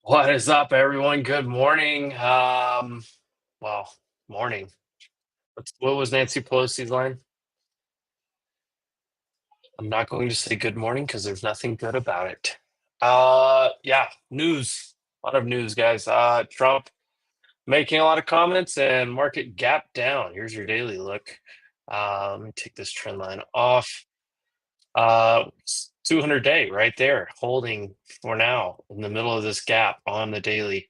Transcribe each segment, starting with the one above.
What is up, everyone? Good morning. Well, morning. What was Nancy Pelosi's line? I'm not going to say good morning because there's nothing good about it. Yeah, news. A lot of news, guys. Trump making a lot of comments and market gap down. Here's your daily look. Let me take this trend line off. 200 day right there, holding for now in the middle of this gap on the daily.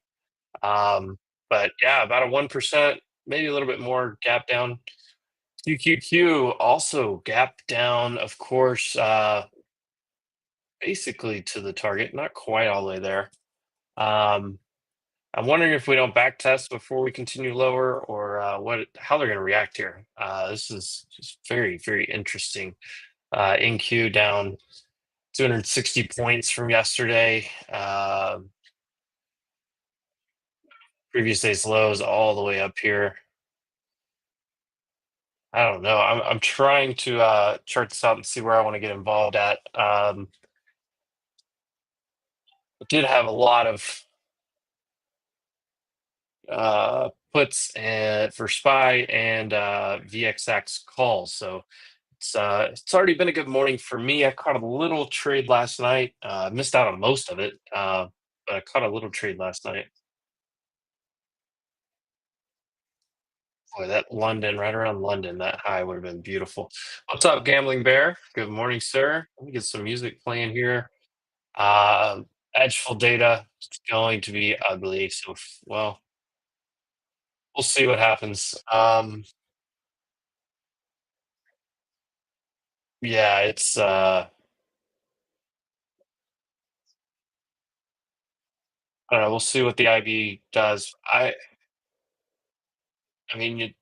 Um, but yeah, about a 1%, maybe a little bit more gap down. QQQ also gap down, of course, basically to the target, not quite all the way there. Um, I'm wondering if we don't back test before we continue lower, or how they're going to react here. This is just very, very interesting. NQ down 260 points from yesterday. Previous day's lows all the way up here. I don't know. I'm trying to chart this out and see where I want to get involved at. I did have a lot of puts for SPY and VXX calls, so it's already been a good morning for me. I caught a little trade last night. Missed out on most of it, but I caught a little trade last night. Boy, that London, right around London, that high would have been beautiful. What's up, Gambling Bear? Good morning, sir. Let me get some music playing here. Edgeful data is going to be ugly. So, well, we'll see what happens. Yeah, it's I don't know. We'll see what the IB does. I mean,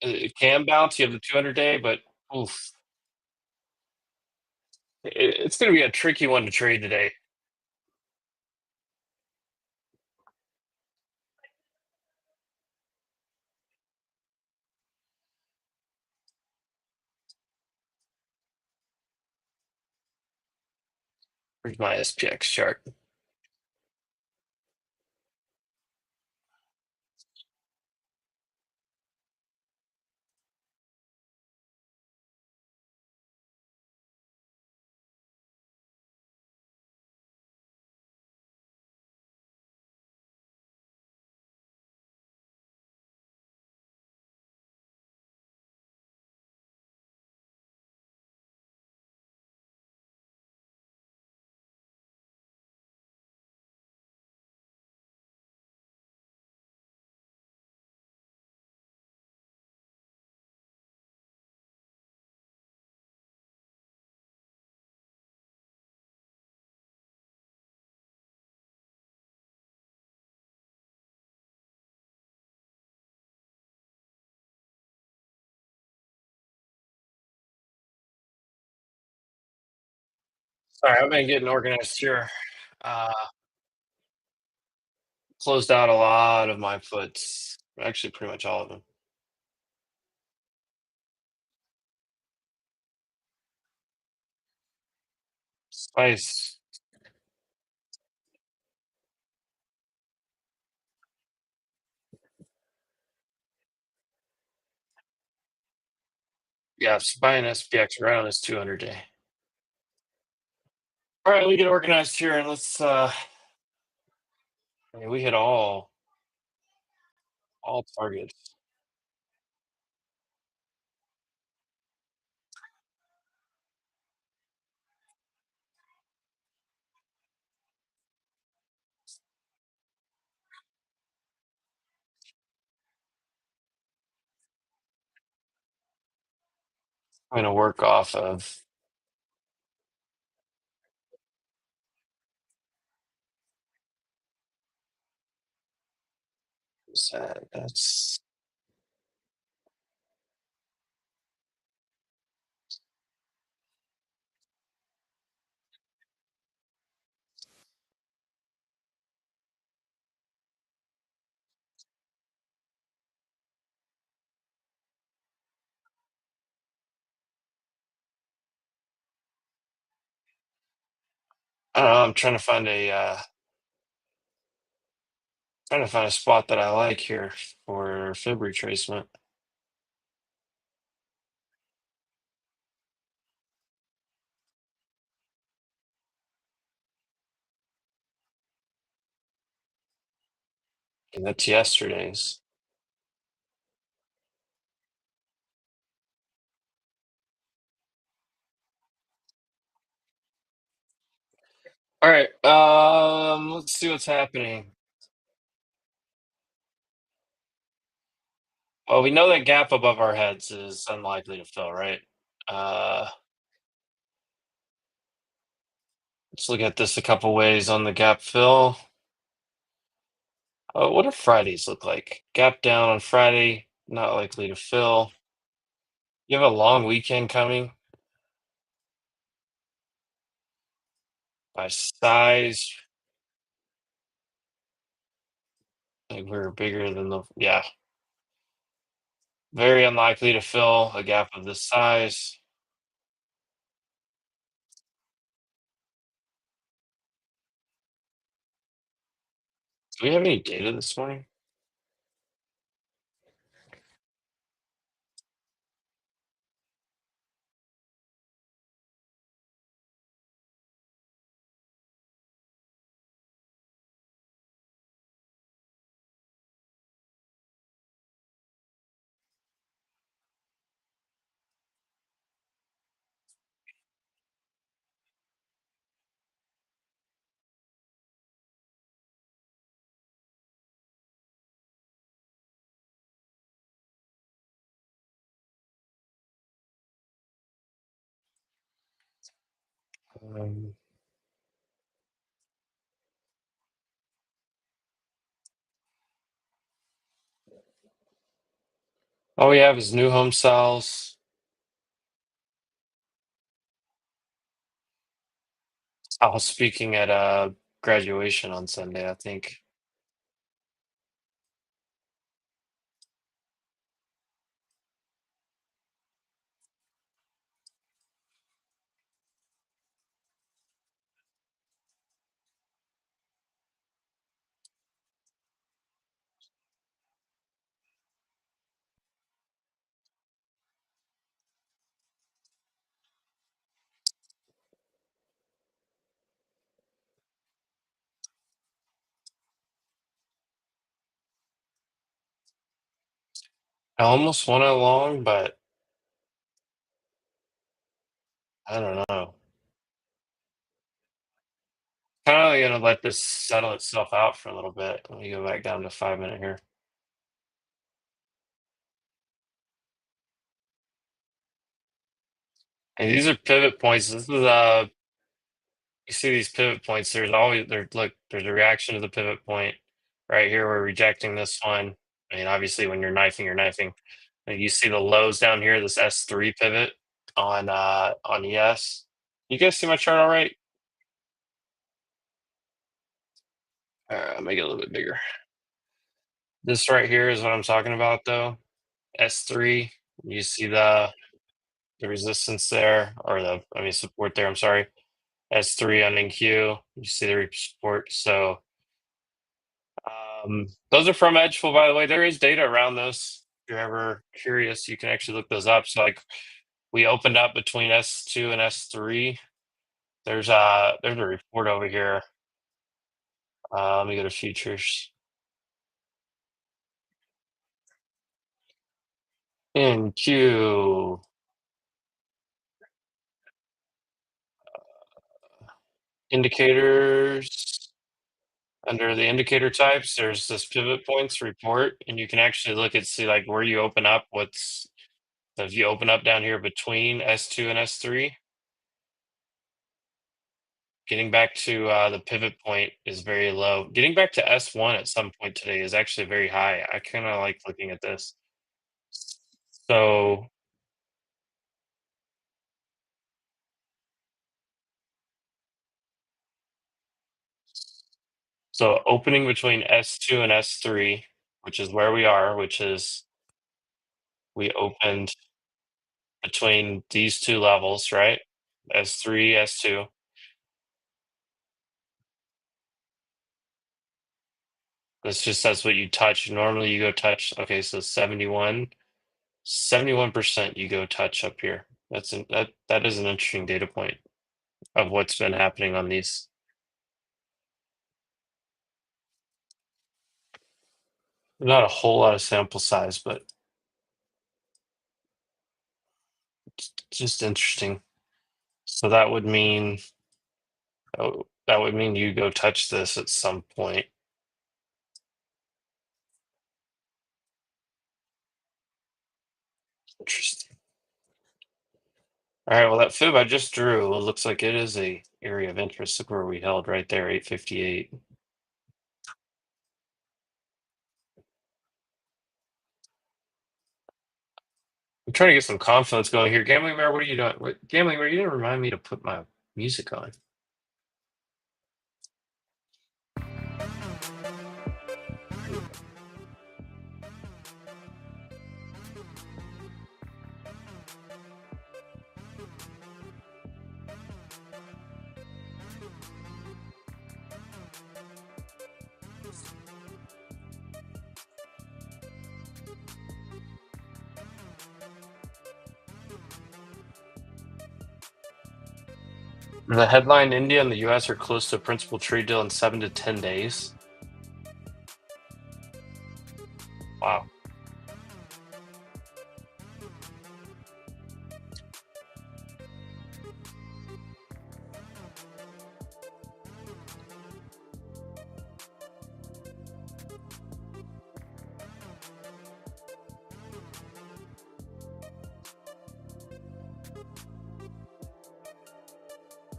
it can bounce. You have the 200 day, but oof, it's going to be a tricky one to trade today. Where's my SPX chart? Sorry, I've been getting organized here. Uh, Closed out a lot of my puts. Actually, pretty much all of them. Spice. Yeah, buying SPX around is 200 day. All right, let me get organized here and let's. I mean, we hit all targets. I'm gonna work off of that's. I don't know. I'm trying to find a spot that I like here for fib retracement. And that's yesterday's. All right. Let's see what's happening. Well, we know that gap above our heads is unlikely to fill, right? Uh, let's look at this a couple ways on the gap fill. What do Fridays look like? Gap down on Friday, not likely to fill. You have a long weekend coming by size. Like we're bigger than yeah, very unlikely to fill a gap of this size. Do we have any data this morning? Um, all we have is new home sales. I was speaking at a graduation on Sunday, I think. I almost went along, but I don't know. Kind of gonna let this settle itself out for a little bit. Let me go back down to 5 minute here. And these are pivot points. This is you see these pivot points. There's a reaction to the pivot point right here. We're rejecting this one. I mean, obviously, when you're knifing, you're knifing. And you see the lows down here. This S3 pivot on ES. You guys see my chart all right? Make it a little bit bigger. This right here is what I'm talking about, though. S3. You see the resistance there, or I mean support there. I'm sorry. S3 on NQ. You see the support. So those are from Edgeful, by the way. There is data around those. If you're ever curious, you can actually look those up. So like we opened up between S2 and S3. There's a report over here. Let me go to futures. NQ indicators. Under the indicator types, there's this pivot points report, and you can actually look at see like where you open up. So if you open up down here between S2 and S3, getting back to the pivot point is very low. Getting back to S1 at some point today is actually very high. I kind of like looking at this. So so opening between S2 and S3, which is where we are, which is we opened between these two levels, right? S3, S2. That's what you touch. Normally you go touch. Okay, so 71% you go touch up here. That is an interesting data point of what's been happening on these. Not a whole lot of sample size, but it's just interesting. So that would mean you go touch this at some point. Interesting. All right, well that fib I just drew, it looks like it is a area of interest. Look where we held right there, 858. I'm trying to get some confidence going here. Gambling Bear, what are you doing? Gambling Bear, you didn't remind me to put my music on. The headline: India and the US are close to a principal trade deal in 7 to 10 days. Wow.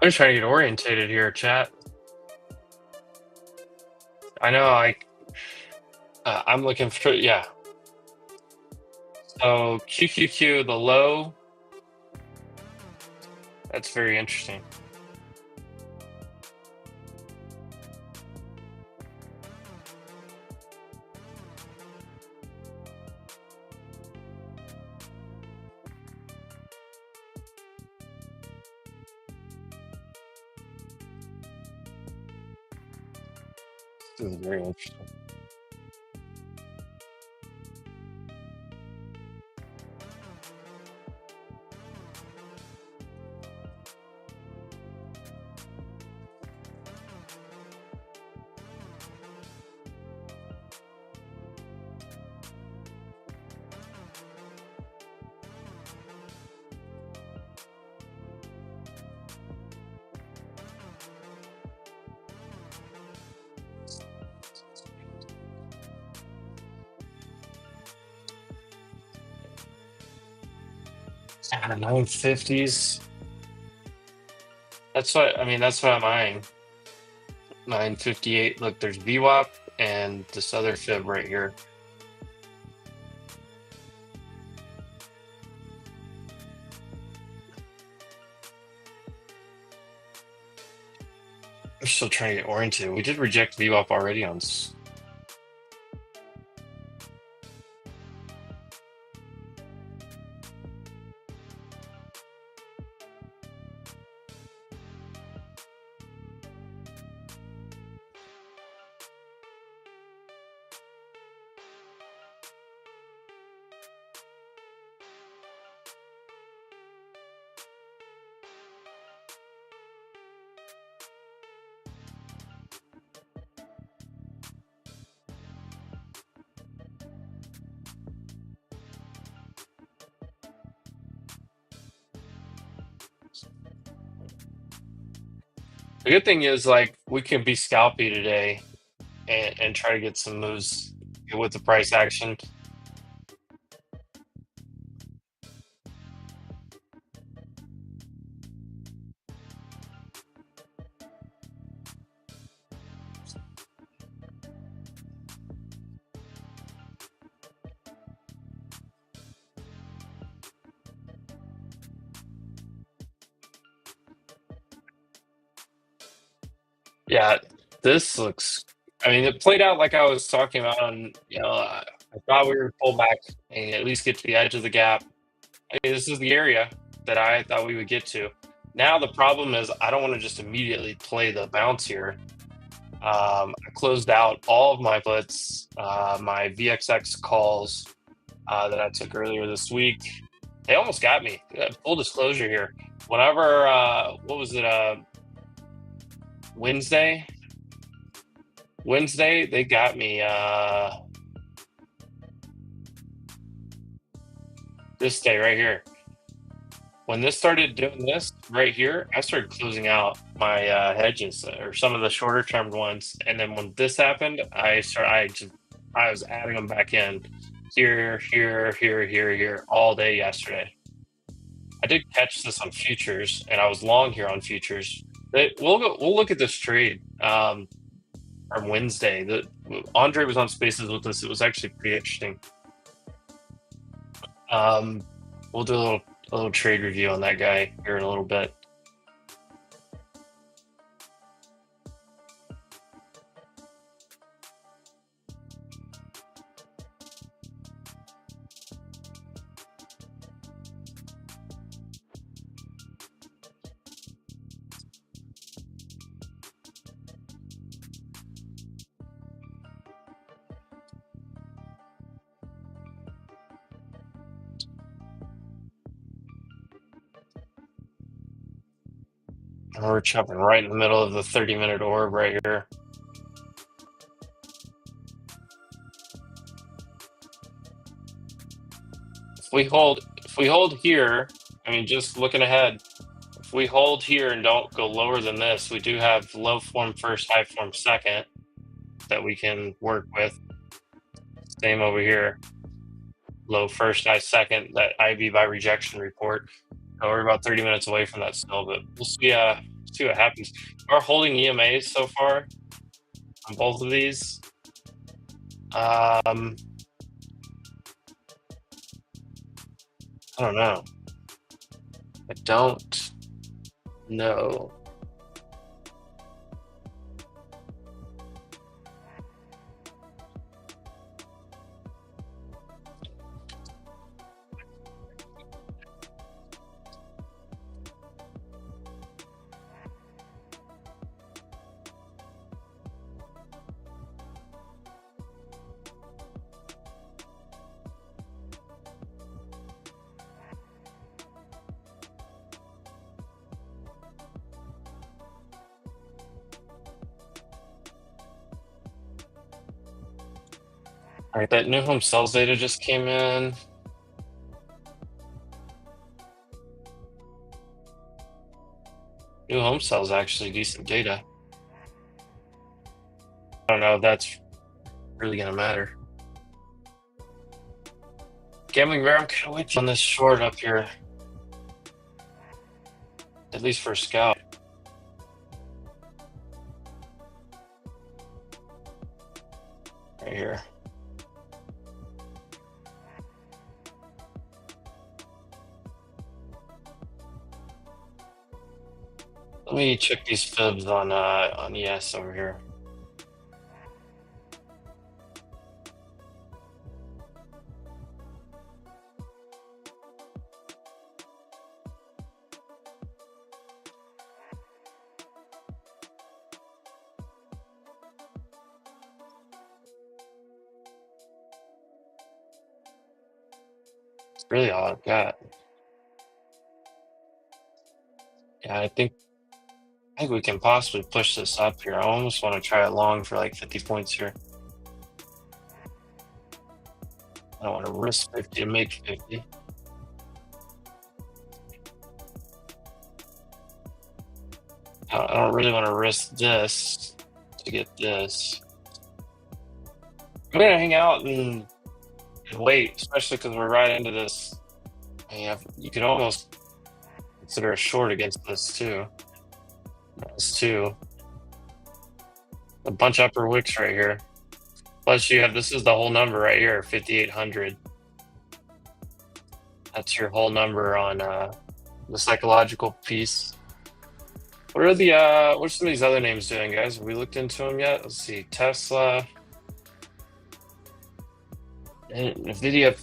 I'm just trying to get orientated here, chat. I know I'm looking for, yeah. So QQQ, the low, that's very interesting. This is very interesting. Yeah, 950s. That's what I'm eyeing. 958. Look, there's VWAP and this other fib right here. still trying to get oriented. We did reject VWAP already on. The good thing is, like, we can be scalpy today and try to get some moves with the price action. Yeah, this looks. I mean, it played out like I was talking about. On I thought we would pull back and at least get to the edge of the gap. Hey, this is the area that I thought we would get to. Now the problem is I don't want to just immediately play the bounce here. I closed out all of my puts, my VXX calls that I took earlier this week. They almost got me. Full disclosure here. Whenever, what was it? Wednesday. Wednesday, they got me. This day right here. When this started doing this right here, I started closing out my hedges or some of the shorter term ones, and then when this happened, I was adding them back in here, here, here, here, here all day yesterday. I did catch this on futures, and I was long here on futures. We'll look at this trade from Wednesday. Andre was on Spaces with us. It was actually pretty interesting. We'll do a little trade review on that guy here in a little bit. And we're chopping right in the middle of the 30-minute orb right here. If we hold here, I mean, just looking ahead, if we hold here and don't go lower than this, we do have low form first, high form second that we can work with. Same over here. Low first, high second, that IB by rejection report. We're about 30 minutes away from that still, but we'll see what happens. We're holding EMAs so far on both of these. I don't know. I don't know. All right, that new home sales data just came in. New home sales actually decent data. I don't know if that's really gonna matter. Gambling Bear, I'm kind of with you on this short up here. At least for Scout. Right here. Let me check these fibs on ES over here. It's really all I've got. Yeah, I think we can possibly push this up here. I almost want to try it long for like 50 points here. I don't want to risk 50 to make 50. I don't really want to risk this to get this. I'm gonna hang out and wait, especially because we're right into this. You could almost consider a short against this too. This too. A bunch of upper wicks right here. Plus, you have this is the whole number right here, 5,800. That's your whole number on the psychological piece. What are what's some of these other names doing, guys? Have we looked into them yet? Let's see, Tesla and Nvidia.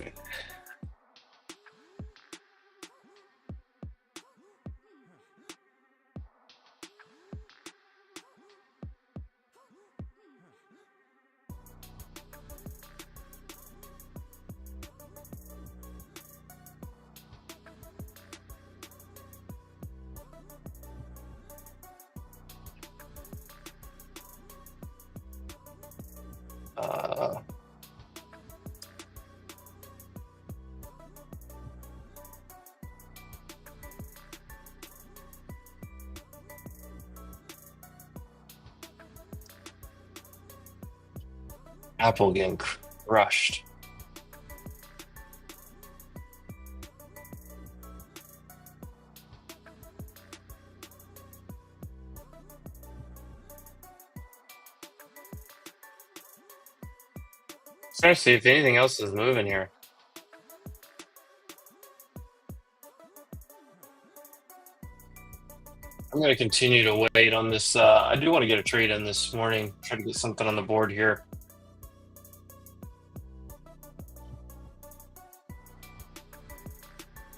Uh, Apple getting crushed. Trying to see if anything else is moving here. I'm going to continue to wait on this. I do want to get a trade in this morning. Try to get something on the board here.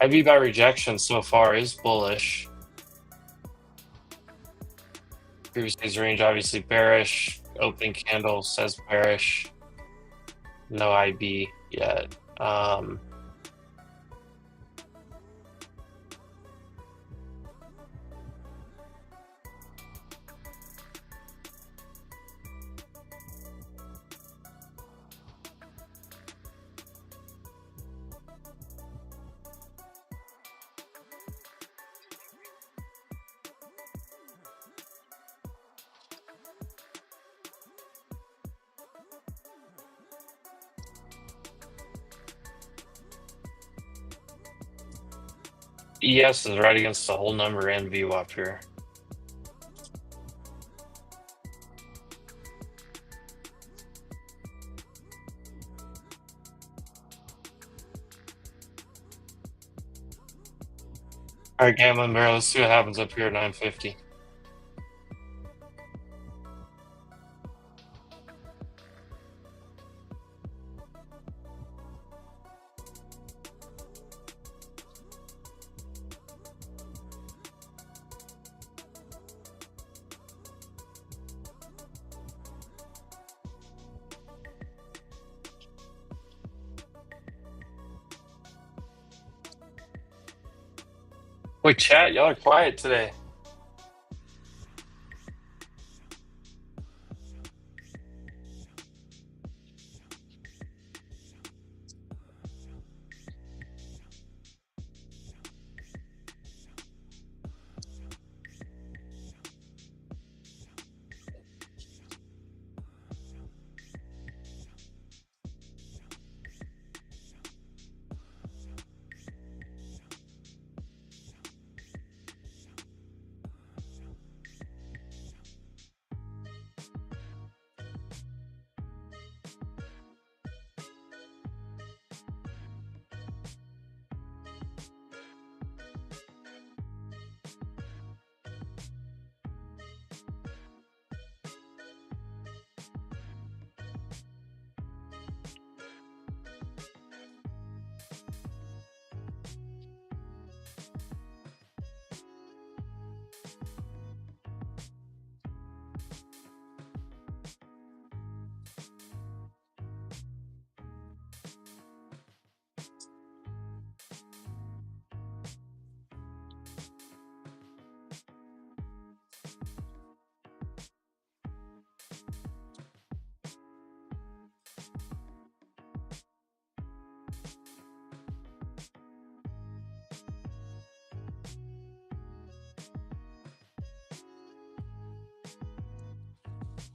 IV by rejection so far is bullish. Previous day's range obviously bearish. Opening candle says bearish. No IB yet. ES is right against the whole number and VWAP here. All right, Gambling Bear, let's see what happens up here at 950. Wait, chat, y'all are quiet today.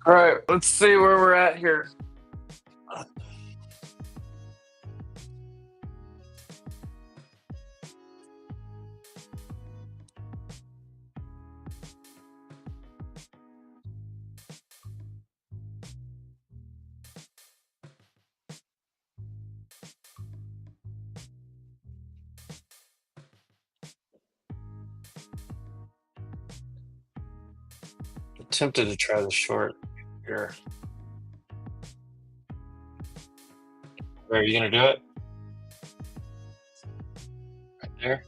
All right, let's see where we're at here. Tempted to try the short here. Are you gonna do it right there?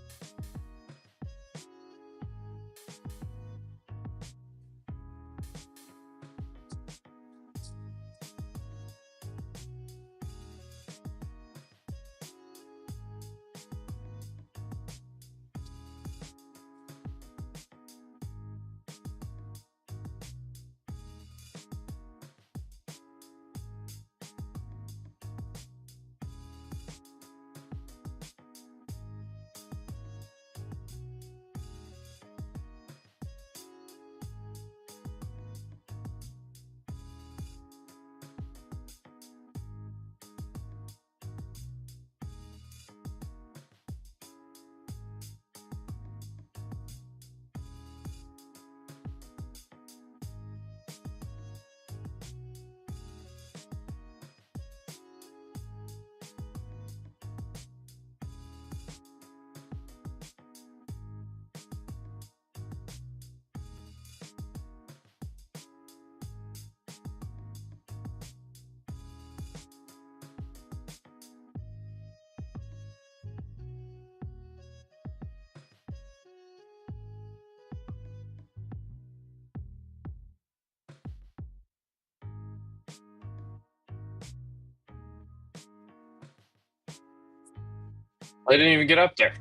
I didn't even get up there.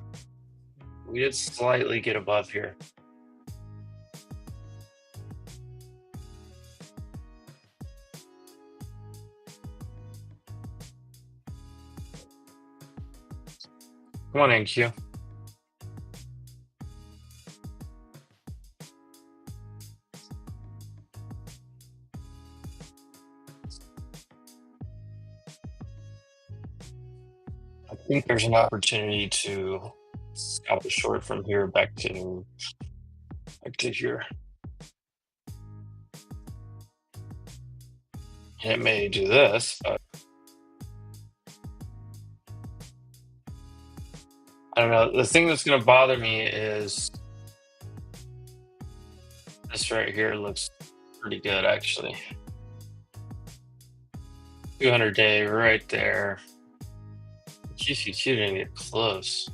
We did slightly get above here. Come on, NQ. I think there's an opportunity to scalp a short from here back to here. And it may do this, but I don't know. The thing that's going to bother me is this right here looks pretty good, actually. 200-day right there. GCQ didn't get close.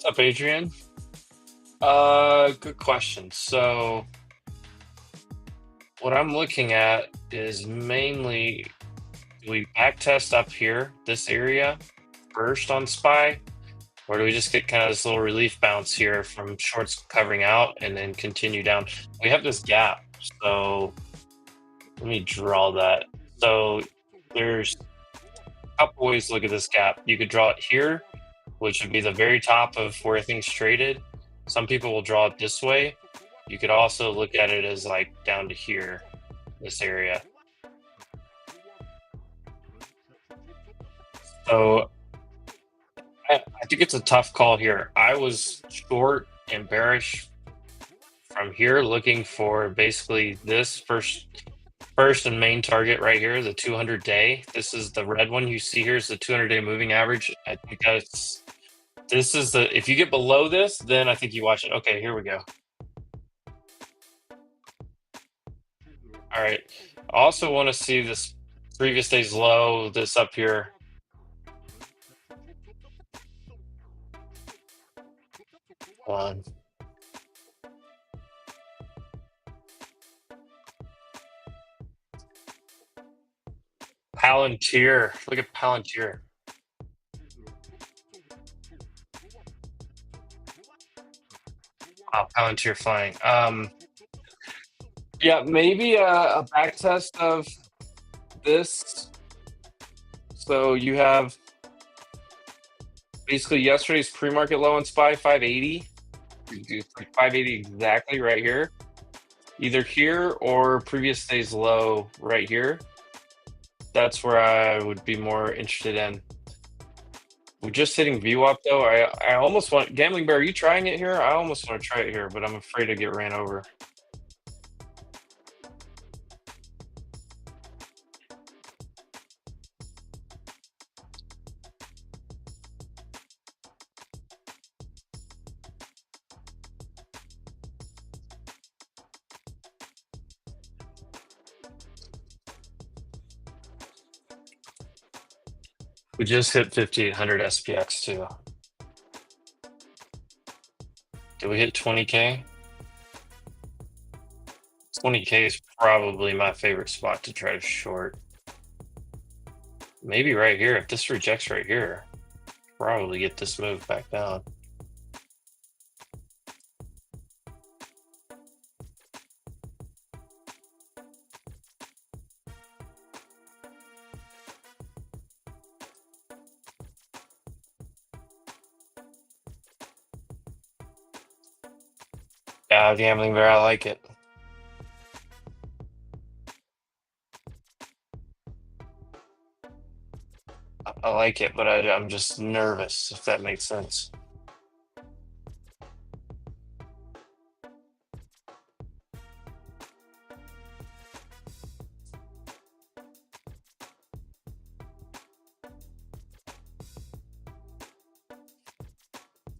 What's up, Adrian? Good question. So what I'm looking at is mainly, do we backtest up here, this area, first on SPY, or do we just get kind of this little relief bounce here from shorts covering out and then continue down? We have this gap, so Let me draw that. So there's a couple ways to look at this gap. You could draw it here, which would be the very top of where things traded. Some people will draw it this way. You could also look at it as like down to here, this area. So I think it's a tough call here. I was short and bearish from here, looking for basically this first and main target right here, the 200-day. This is the red one you see here is the 200-day moving average. I think this is the, if you get below this, then I think you watch it. Okay, here we go. All right. I also want to see this previous day's low, this up here. Hold on. Palantir. Look at Palantir. Wow, Palantir flying. Yeah, maybe a back test of this. So you have basically yesterday's pre-market low on SPY 580. It's like 580 exactly right here. Either here or previous day's low right here. That's where I would be more interested in. We're just hitting VWAP though. I almost want Gambling Bear. Are you trying it here? I almost want to try it here, but I'm afraid to get ran over. We just hit 5,800 SPX too. Did we hit 20K? 20K is probably my favorite spot to try to short. Maybe right here. If this rejects right here, probably get this move back down. Yeah, Gambling Bear, I like it. I like it, but I'm just nervous, if that makes sense.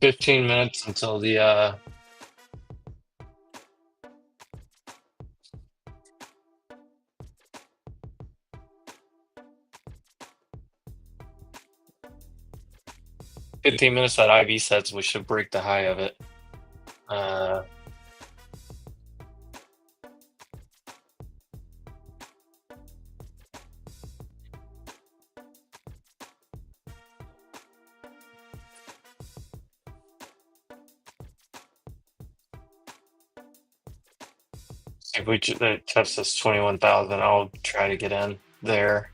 $15 until the 15 minutes that IV says we should break the high of it. 'If we touch this 21,000, I'll try to get in there.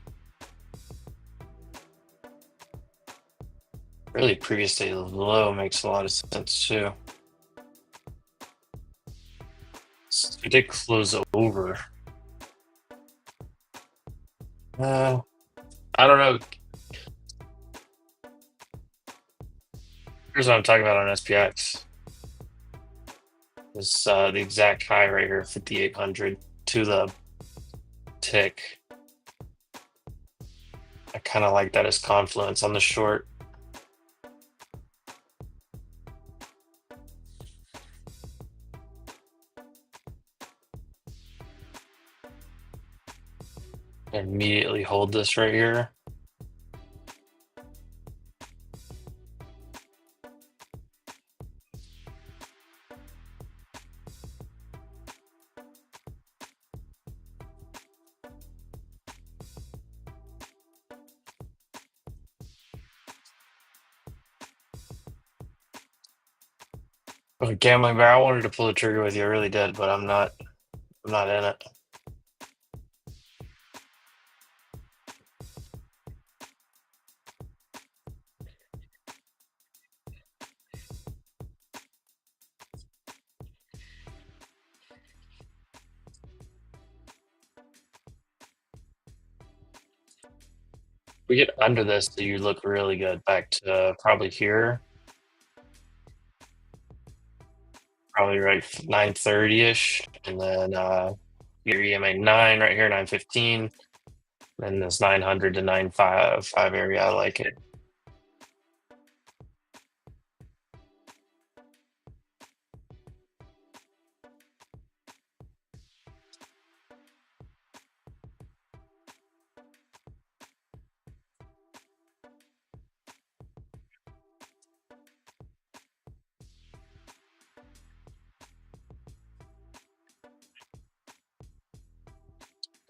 Really, previous day low makes a lot of sense too. We did close over. I don't know. Here's what I'm talking about on SPX. This the exact high right here, 5,800 to the tick. I kind of like that as confluence on the short. Immediately hold this right here. Oh, Gambling Bear, I wanted to pull the trigger with you. I really did, but I'm not in it. We get under this, so you look really good. Back to probably here, probably right 930-ish, and then your EMA 9 right here, 915. Then this 900 to 955 area, I like it.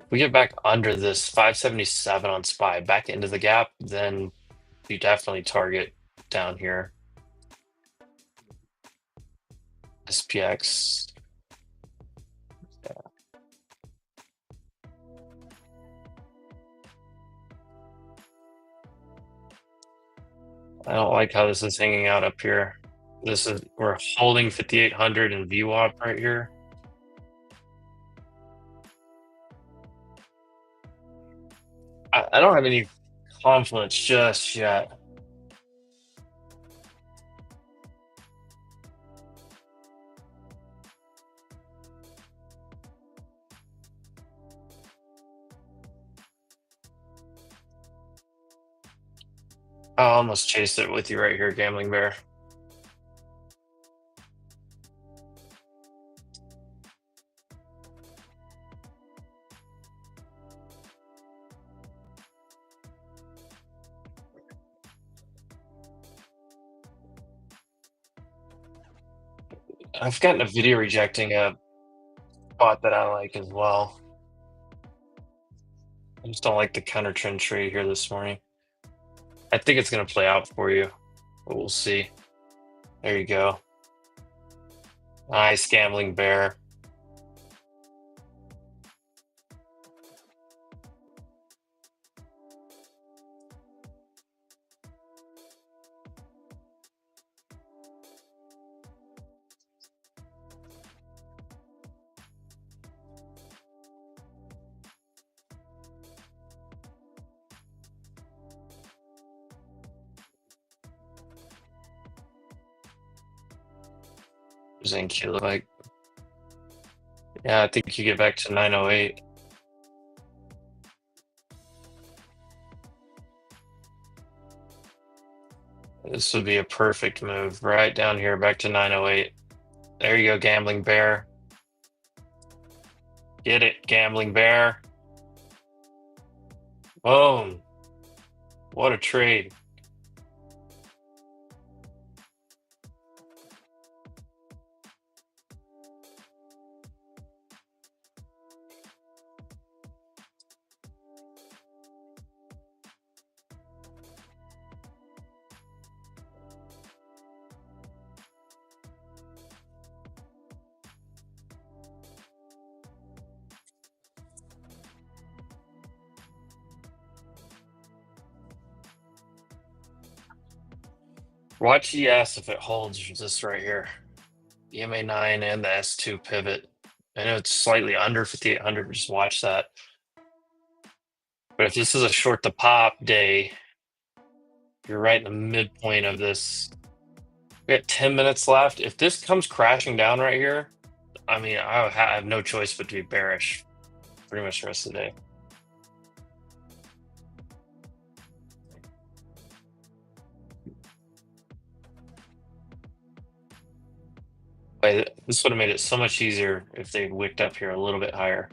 We get back under this 577 on SPY, back into the gap, then you definitely target down here. SPX. I don't like how this is hanging out up here. We're holding 5800 in VWAP right here. I don't have any confluence just yet. I almost chased it with you right here, Gambling Bear. I've gotten a video rejecting a spot that I like as well. I just don't like the counter trend trade here this morning. I think it's going to play out for you, but we'll see. There you go. Nice, Gambling Bear. Zinc, you look like. Yeah, I think you get back to 908. This would be a perfect move right down here, back to 908. There you go, Gambling Bear. Get it, Gambling Bear. Boom. What a trade. Watch ES if it holds this right here. EMA 9 and the S2 pivot. I know it's slightly under 5800, just watch that. But if this is a short to pop day, you're right in the midpoint of this. We got 10 minutes left. If this comes crashing down right here, I mean, I have no choice but to be bearish pretty much the rest of the day. This would have made it so much easier if they wicked up here a little bit higher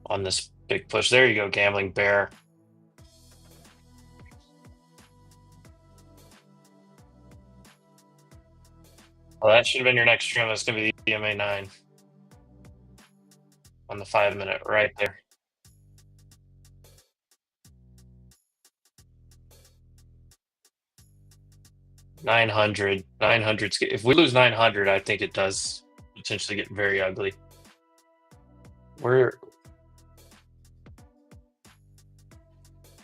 on this big push. There you go, Gambling Bear. Well, that should have been your next trim. It's going to be the EMA 9 on the 5-minute right there. 900. 900. If we lose 900, I think it does potentially get very ugly.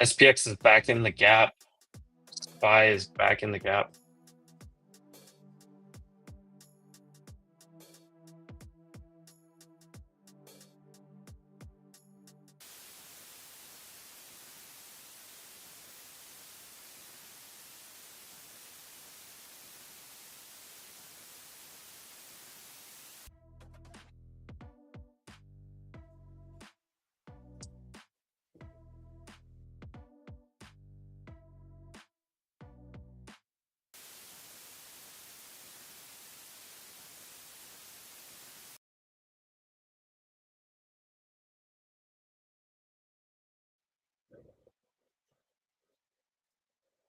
SPX is back in the gap. SPY is back in the gap.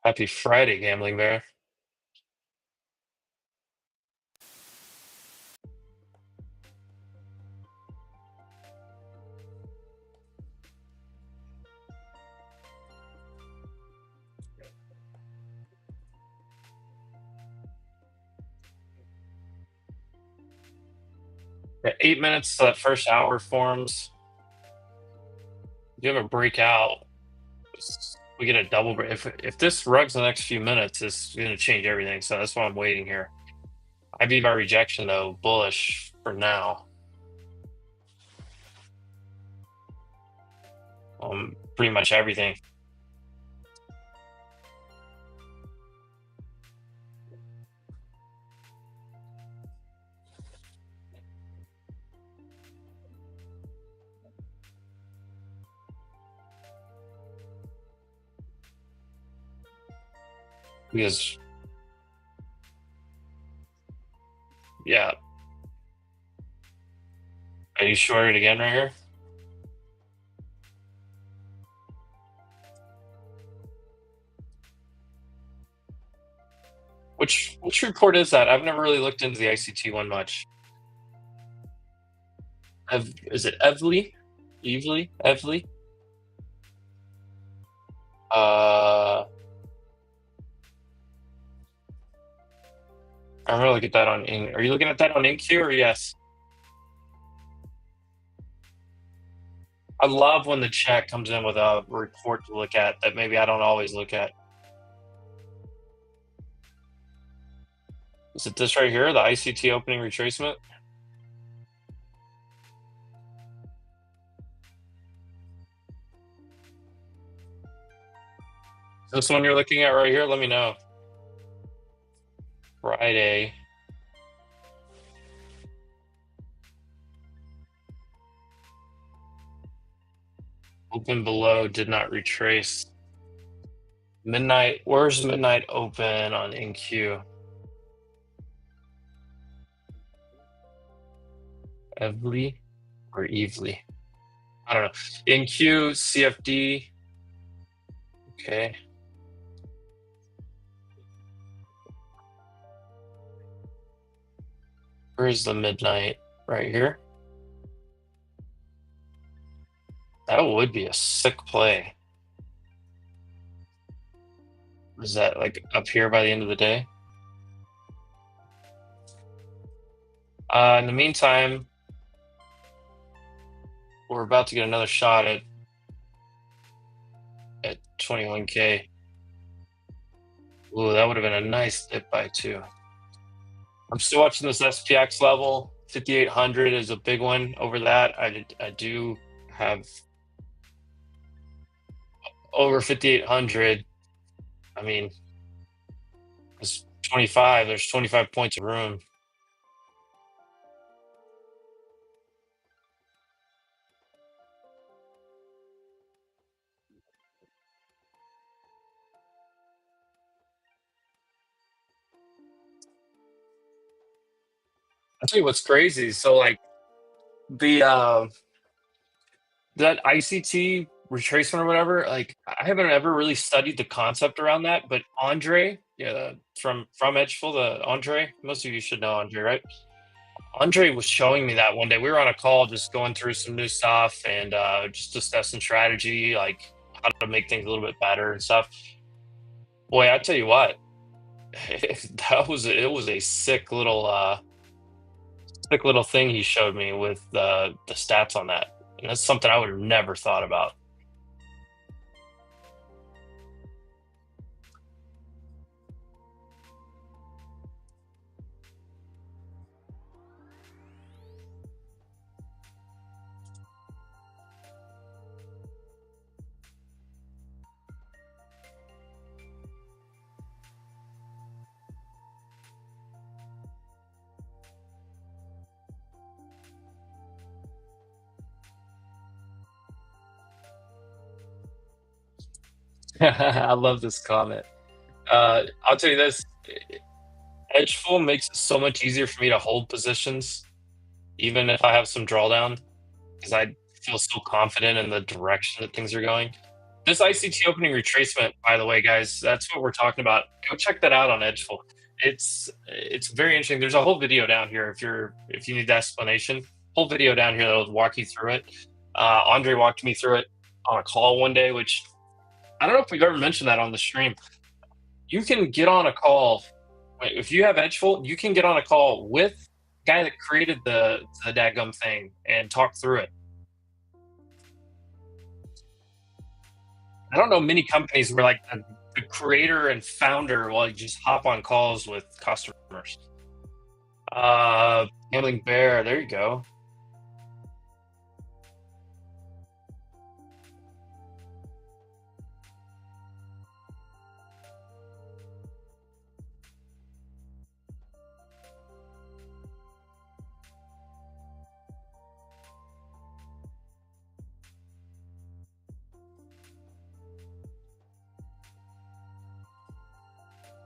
Happy Friday, Gambling Bear. Yeah, 8 minutes to that first hour forms. If you have a breakout, we get a double break. If this rugs the next few minutes, it's going to change everything. So that's why I'm waiting here. I beat my rejection though, bullish for now. Pretty much everything. Because yeah, are you shorted again right here? Which report is that? I've never really looked into the ICT one much. Is it Evely? Evely? Uh, I'm gonna look at that on In. Are you looking at that on InQ or yes? I love when the chat comes in with a report to look at that maybe I don't always look at. Is it this right here, the ICT opening retracement? This one you're looking at right here? Let me know. Friday. Open below, did not retrace. Midnight, where's midnight open on InQ? Evely or Evely? I don't know. InQ, CFD. Okay. Where's the midnight? Right here? That would be a sick play. Is that like up here by the end of the day? In the meantime, we're about to get another shot at 21K. Ooh, that would have been a nice dip by too. I'm still watching this SPX level. 5,800 is a big one. Over that, I do have over 5,800. I mean, it's 25. There's 25 points of room. I'll tell you what's crazy. So like the that ICT retracement or whatever, like I haven't ever really studied the concept around that, but Andre, yeah, from Edgeful, the Andre, most of you should know Andre, right? Andre was showing me that one day. We were on a call just going through some new stuff and just discussing strategy, like how to make things a little bit better and stuff. Boy, I tell you what, it was a sick little thing he showed me with the stats on that. And that's something I would have never thought about. I love this comment. I'll tell you this: Edgeful makes it so much easier for me to hold positions, even if I have some drawdown, because I feel so confident in the direction that things are going. This ICT opening retracement, by the way, guys, that's what we're talking about. Go check that out on Edgeful. It's very interesting. There's a whole video down here if you need the explanation. Whole video down here that'll walk you through it. Andre walked me through it on a call one day, which I don't know if we've ever mentioned that on the stream. You can get on a call if you have Edgeful. You can get on a call with the guy that created the dadgum thing and talk through it. I don't know many companies where like the creator and founder will just hop on calls with customers. Gambling Bear, there you go.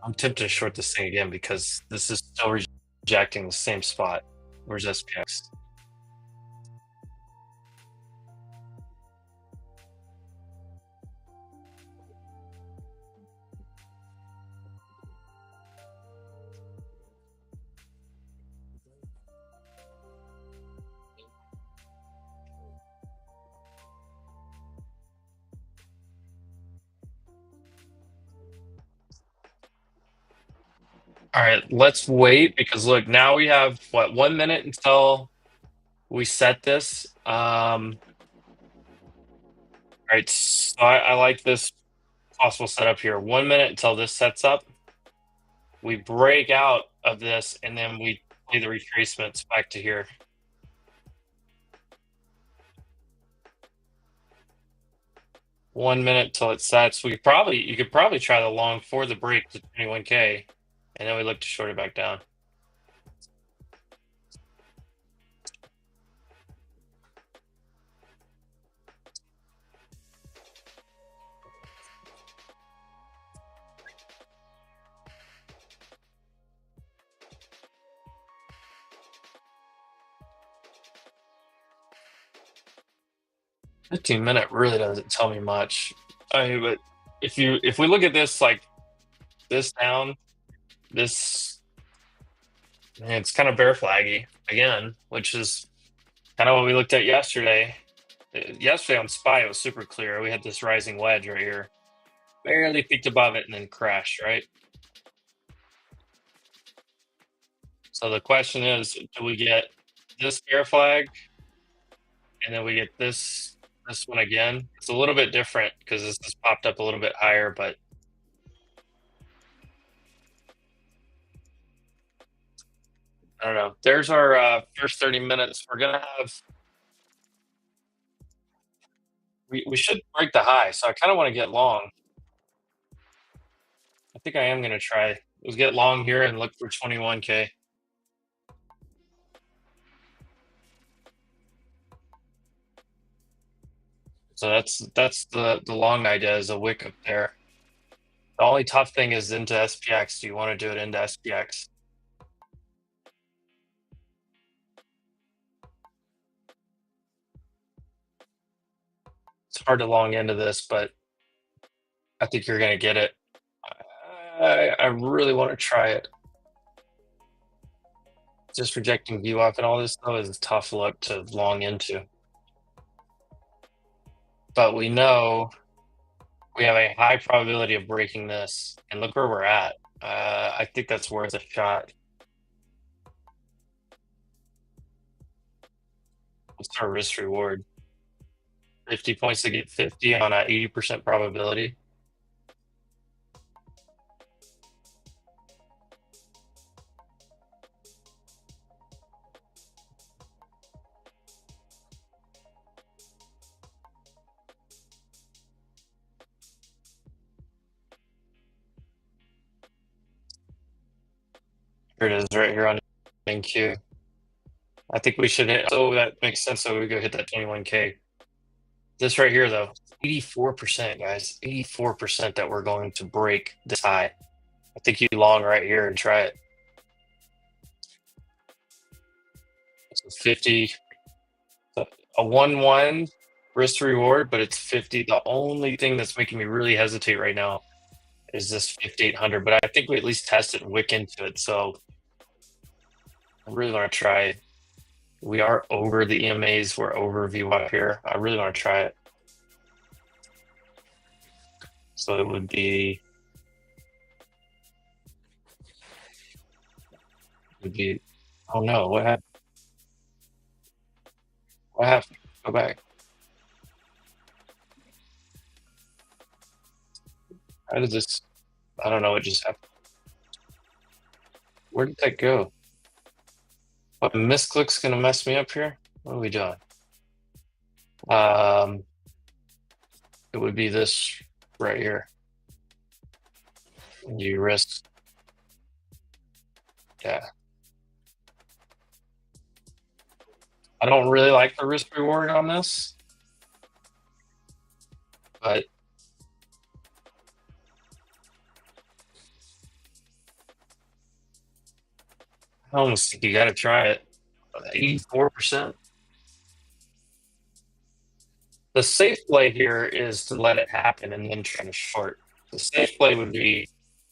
I'm tempted to short this thing again because this is still rejecting the same spot. Where's SPX? All right, let's wait because look, now we have what 1 minute until we set this. All right, so I like this possible setup here. 1 minute until this sets up. We break out of this and then we play the retracements back to here. .1 minute till it sets. You could probably try the long for the break to 21K, and then we look to short it back down. .15 minute really doesn't tell me much. I mean, but if we look at this like this down, this it's kind of bear flaggy again, which is kind of what we looked at yesterday. Yesterday on SPY, it was super clear. We had this rising wedge right here, barely peaked above it and then crashed, right? So the question is, do we get this bear flag and then we get this one again? It's a little bit different because this has popped up a little bit higher, but I don't know. There's our first 30 minutes. We're gonna have we should break the high, so I kind of want to get long. I think I am gonna try. Let's get long here and look for 21K. So that's the long idea is a wick up there. The only tough thing is into SPX. Do you want to do it into SPX? It's hard to long into this, but I think you're gonna get it. I really want to try it. Just rejecting VWAP and all this though is a tough look to long into. But we know we have a high probability of breaking this, and look where we're at. I think that's worth a shot. What's our risk reward? 50 points to get 50 on a 80% probability. Here it is right here on NQ. I think we should hit, so that makes sense. So we go hit that 21K. This right here though, 84%, guys, 84% that we're going to break this high. I think you long right here and try it. So 50, a 1-1 risk to reward, but it's 50. The only thing that's making me really hesitate right now is this 5800, but I think we at least test it and wick into it. So I really want to try. We are over the EMAs. We're over VWAP here. I really want to try it. So it would be, oh no, what happened? What happened? Go back. How did this, I don't know what just happened. Where did that go? What misclick's gonna mess me up here? What are we doing? Um, it would be this right here. You risk, yeah. I don't really like the risk reward on this, but I almost think you got to try it. 84%. The safe play here is to let it happen and then try to short. The safe play would be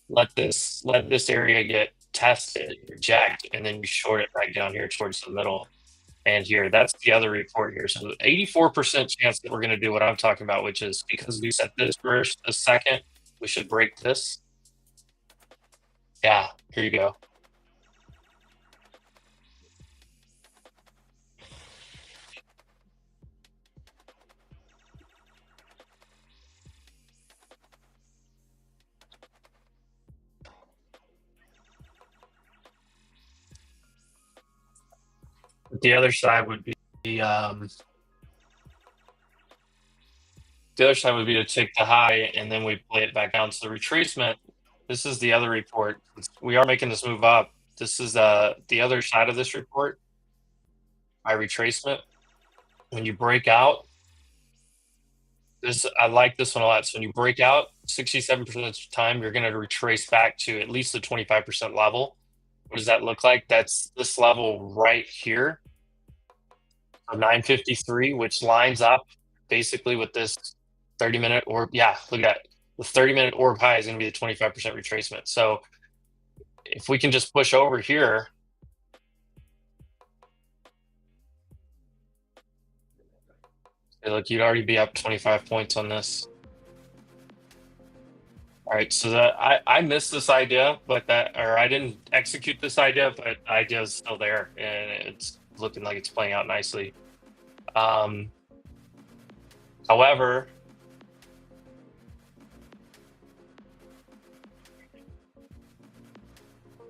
let this area get tested, reject, and then you short it right down here towards the middle. And here, that's the other report here. So 84% chance that we're going to do what I'm talking about, which is because we set this first, the second, we should break this. Yeah, here you go. The other side would be the other side would be to take the high and then we play it back down. So the retracement, this is the other report. We are making this move up. This is the other side of this report by retracement. When you break out, this I like this one a lot. So when you break out, 67% of the time you're going to retrace back to at least the 25% level. What does that look like? That's this level right here of 953, which lines up basically with this 30-minute orb. Yeah, look at that. The 30-minute orb high is going to be the 25% retracement. So if we can just push over here, look, you'd already be up 25 points on this. All right, so that I missed this idea, but I didn't execute this idea, but the idea is still there, and it's looking like it's playing out nicely. However,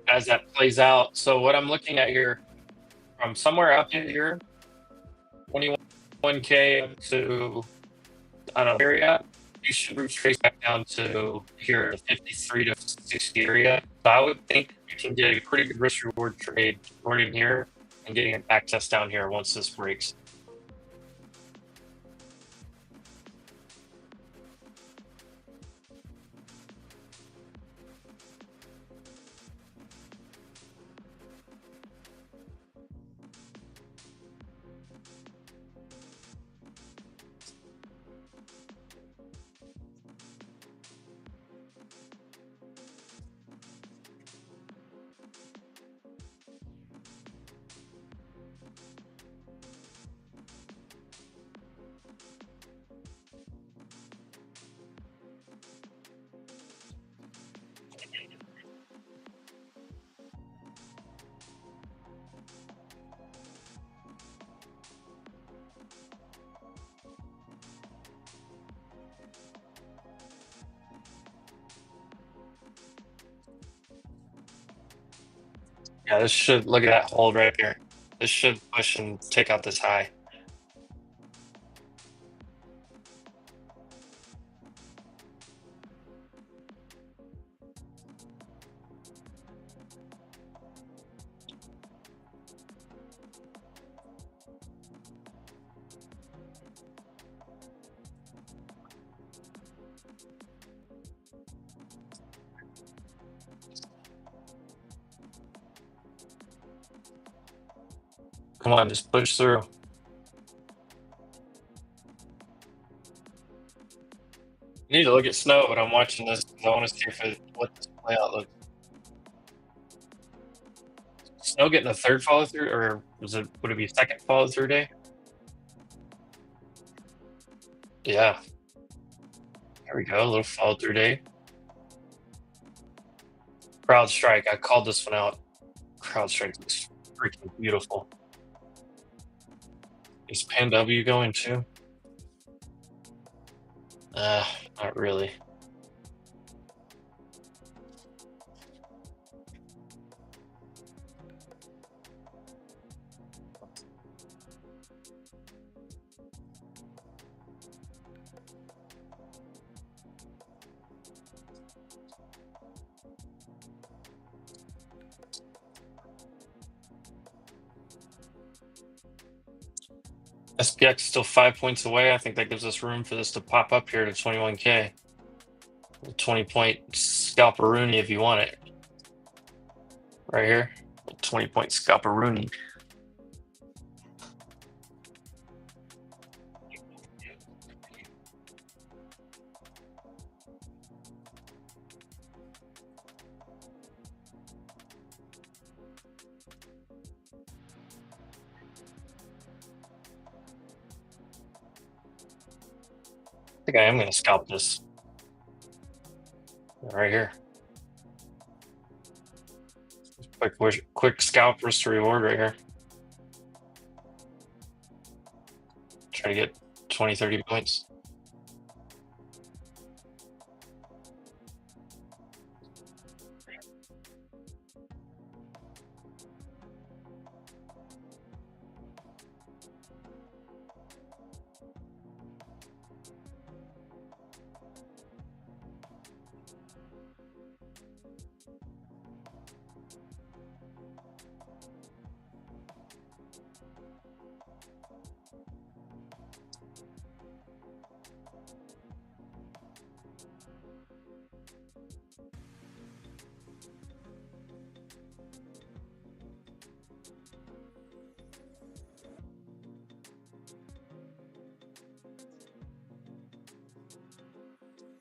as that plays out, so what I'm looking at here, from somewhere up here, 21K up to, I don't know, area, you should retrace back down to here, the 53 to 60 area. So I would think you can get a pretty good risk reward trade shorting here and getting a back test down here once this breaks. Yeah, this should, look at that hold right here. This should push and take out this high. Come on, just push through. I need to look at snow, but I'm watching this 'cause I want to see if what this layout looks. Snow getting a third follow through, or would it be second follow through day? Yeah, there we go. A little follow through day. Crowd strike. I called this one out. Crowd strike looks freaking beautiful. Is Pan W going too? Uh, Not really. SPX still 5 points away. I think that gives us room for this to pop up here to 21K. 20-point scalperoonie if you want it. Right here. 20-point scalperoonie. I think I am going to scalp this right here. Quick scalp risk to reward right here. Try to get 20, 30 points.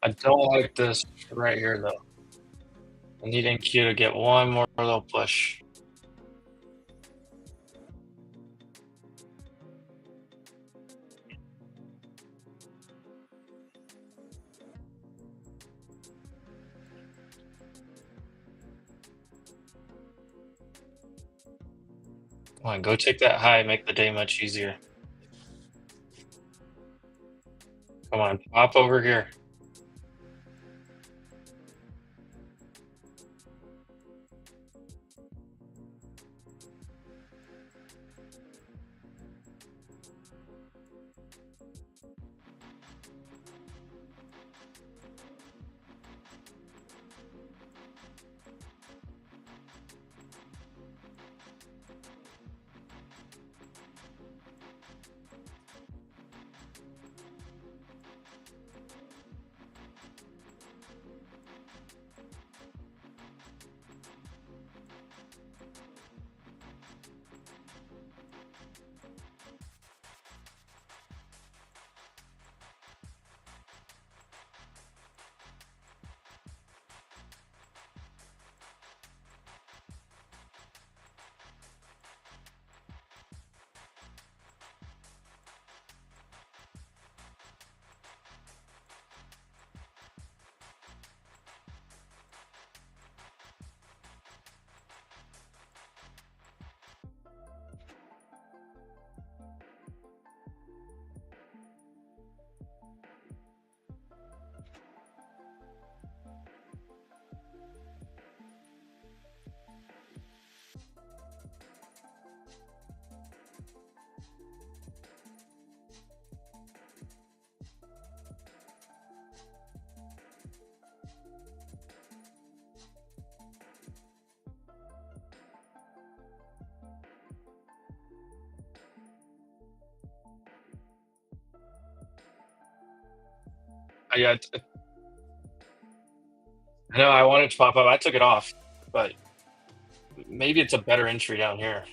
I don't like this right here though. I need NQ to get one more little push. Come on, go take that high, make the day much easier. Come on, pop over here. Yeah, I know I wanted to pop up. I took it off, but maybe it's a better entry down here.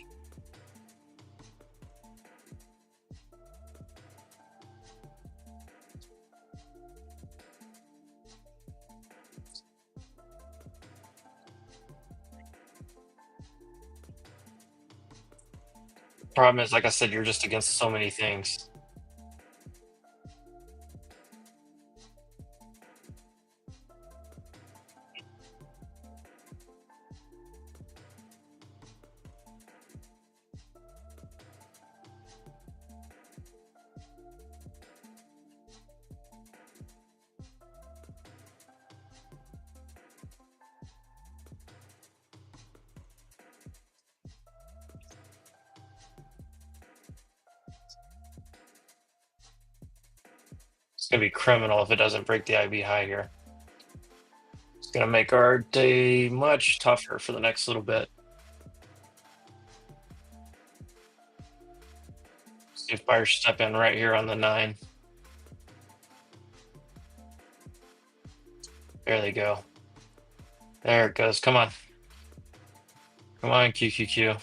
Problem is, like I said, you're just against so many things. It's gonna be criminal if it doesn't break the IB high here. It's gonna make our day much tougher for the next little bit. See if buyers step in right here on the 9. There they go. There it goes. Come on. Come on, QQQ.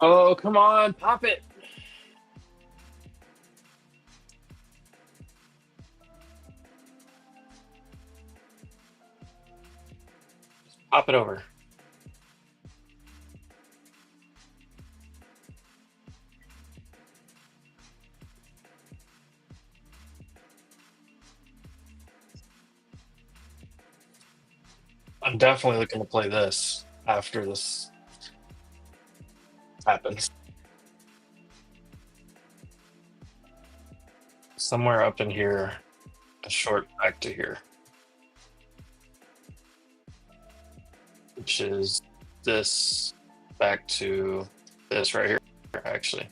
Oh, come on. Pop it. Pop it over. I'm definitely looking to play this after this happens. Somewhere up in here, a short back to here, which is this back to this right here, actually.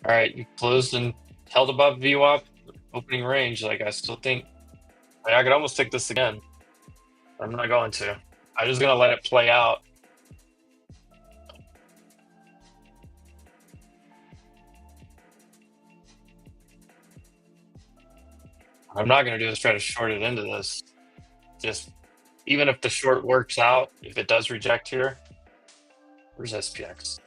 All right, you closed and held above VWAP opening range. Like I still think I could almost take this again. I'm not going to. I'm just gonna let it play out. I'm not gonna do is try to short it into this. Just even if the short works out, if it does reject here, where's SPX?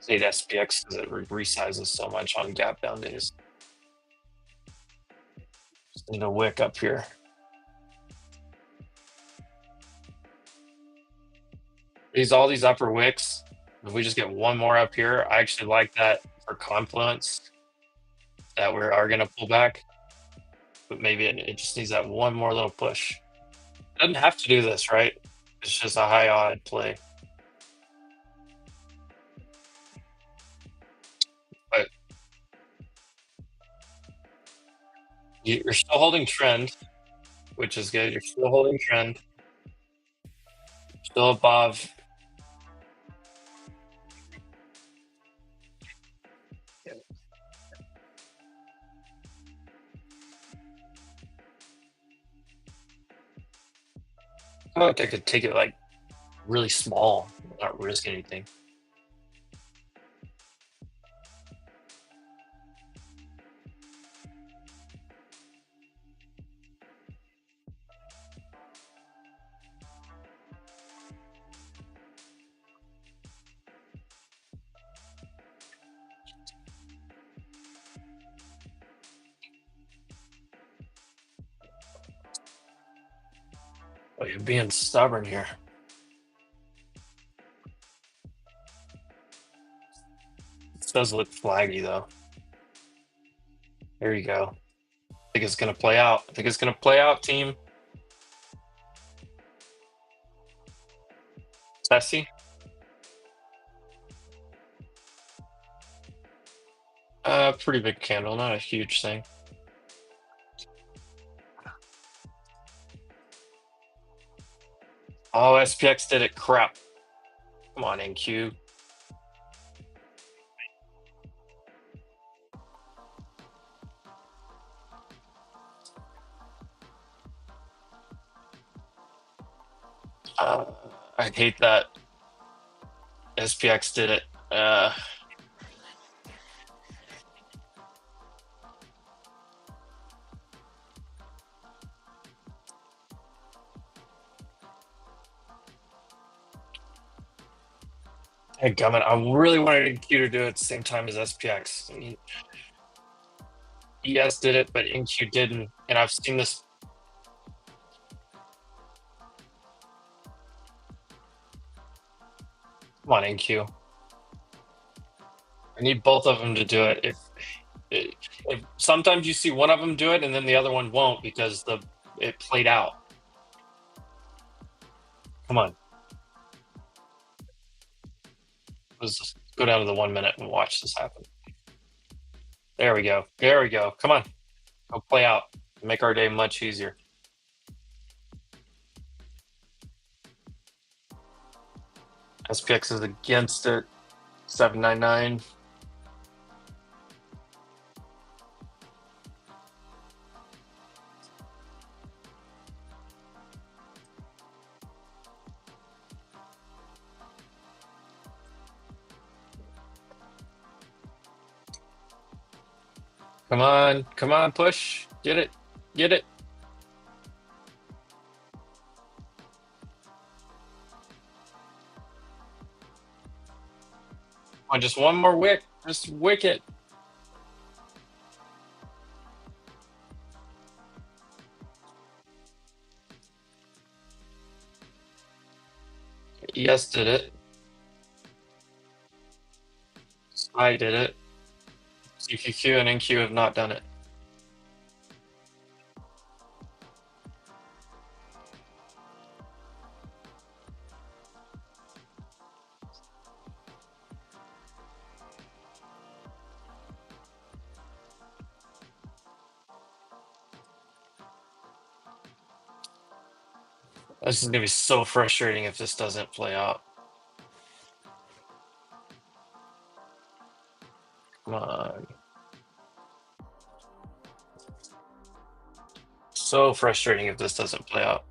I hate SPX because it resizes so much on gap down days. Just need a wick up here. All these upper wicks. If we just get one more up here, I actually like that for confluence that we are going to pull back. But maybe it just needs that one more little push. It doesn't have to do this, right? It's just a high odd play. But you're still holding trend, which is good. You're still holding trend. Still above. I feel like I could take it like really small, not risk anything. Oh, you're being stubborn here. This does look flaggy though. There you go. I think it's gonna play out. I think it's gonna play out, team. Tessie. Pretty big candle, not a huge thing. Oh, SPX did it. Crap. Come on, NQ. Uh, I hate that SPX did it. Hey, gummit, I really wanted NQ to do it at the same time as SPX. I mean, ES did it, but NQ didn't. And I've seen this. Come on, NQ. I need both of them to do it. If sometimes you see one of them do it and then the other one won't because it played out. Come on. Let's just go down to the 1 minute and watch this happen. There we go. There we go. Come on. Go play out. Make our day much easier. SPX is against it. 799. Come on, push. Get it. Get it. Oh, just one more wick. Just wick it. Yes, did it. I did it. CQQ and NQ have not done it. This is gonna be so frustrating if this doesn't play out. Come on. So frustrating if this doesn't play out.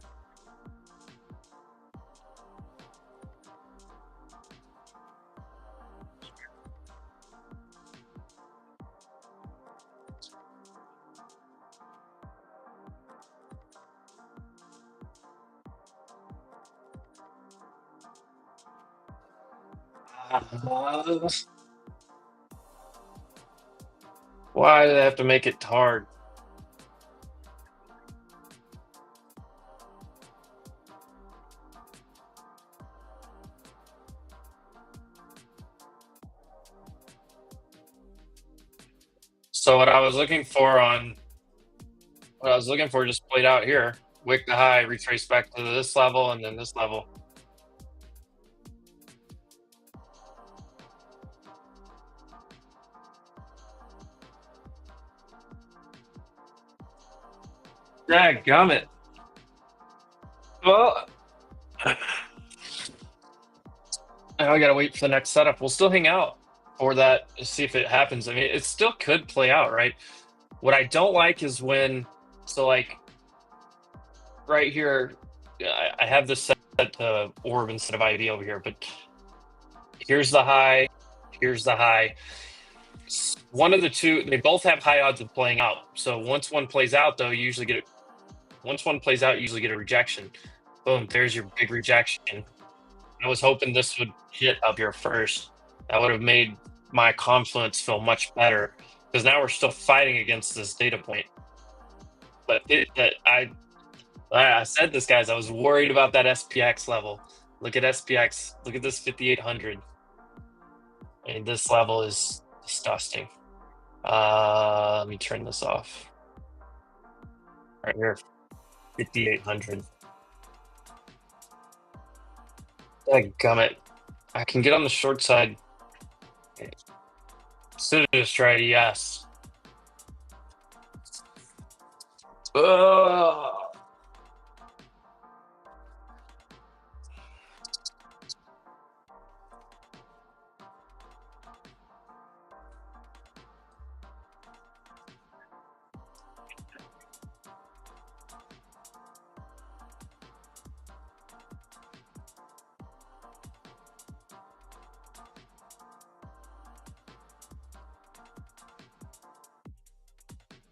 Why do they have to make it hard? So what I was looking for just played out here. Wick the high, retrace back to this level, and then this level. Dadgummit. Well, now I gotta wait for the next setup. We'll still hang out for that to see if it happens. I mean, it still could play out, right? What I don't like is when, so like right here, I have this set to orb instead of IV over here, but here's the high, here's the high. One of the two, they both have high odds of playing out. So once one plays out, though, you usually get it. Once one plays out, you usually get a rejection. Boom, there's your big rejection. I was hoping this would hit up here first. That would have made my confluence feel much better because now we're still fighting against this data point. But I said this, guys. I was worried about that SPX level. Look at SPX. Look at this 5,800. I mean, this level is disgusting. Let me turn this off. Right here, 5,800. Gummit. I can get on the short side. Should have just tried yes. Ugh.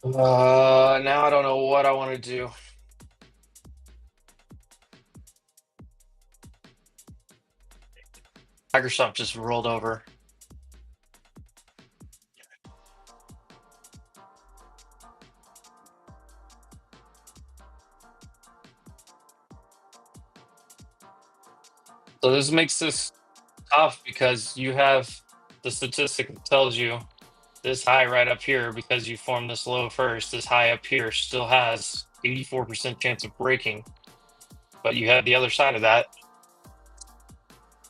Now I don't know what I want to do. Microsoft just rolled over. So this makes this tough because you have the statistic that tells you this high right up here, because you formed this low first, this high up here still has 84% chance of breaking. But you have the other side of that.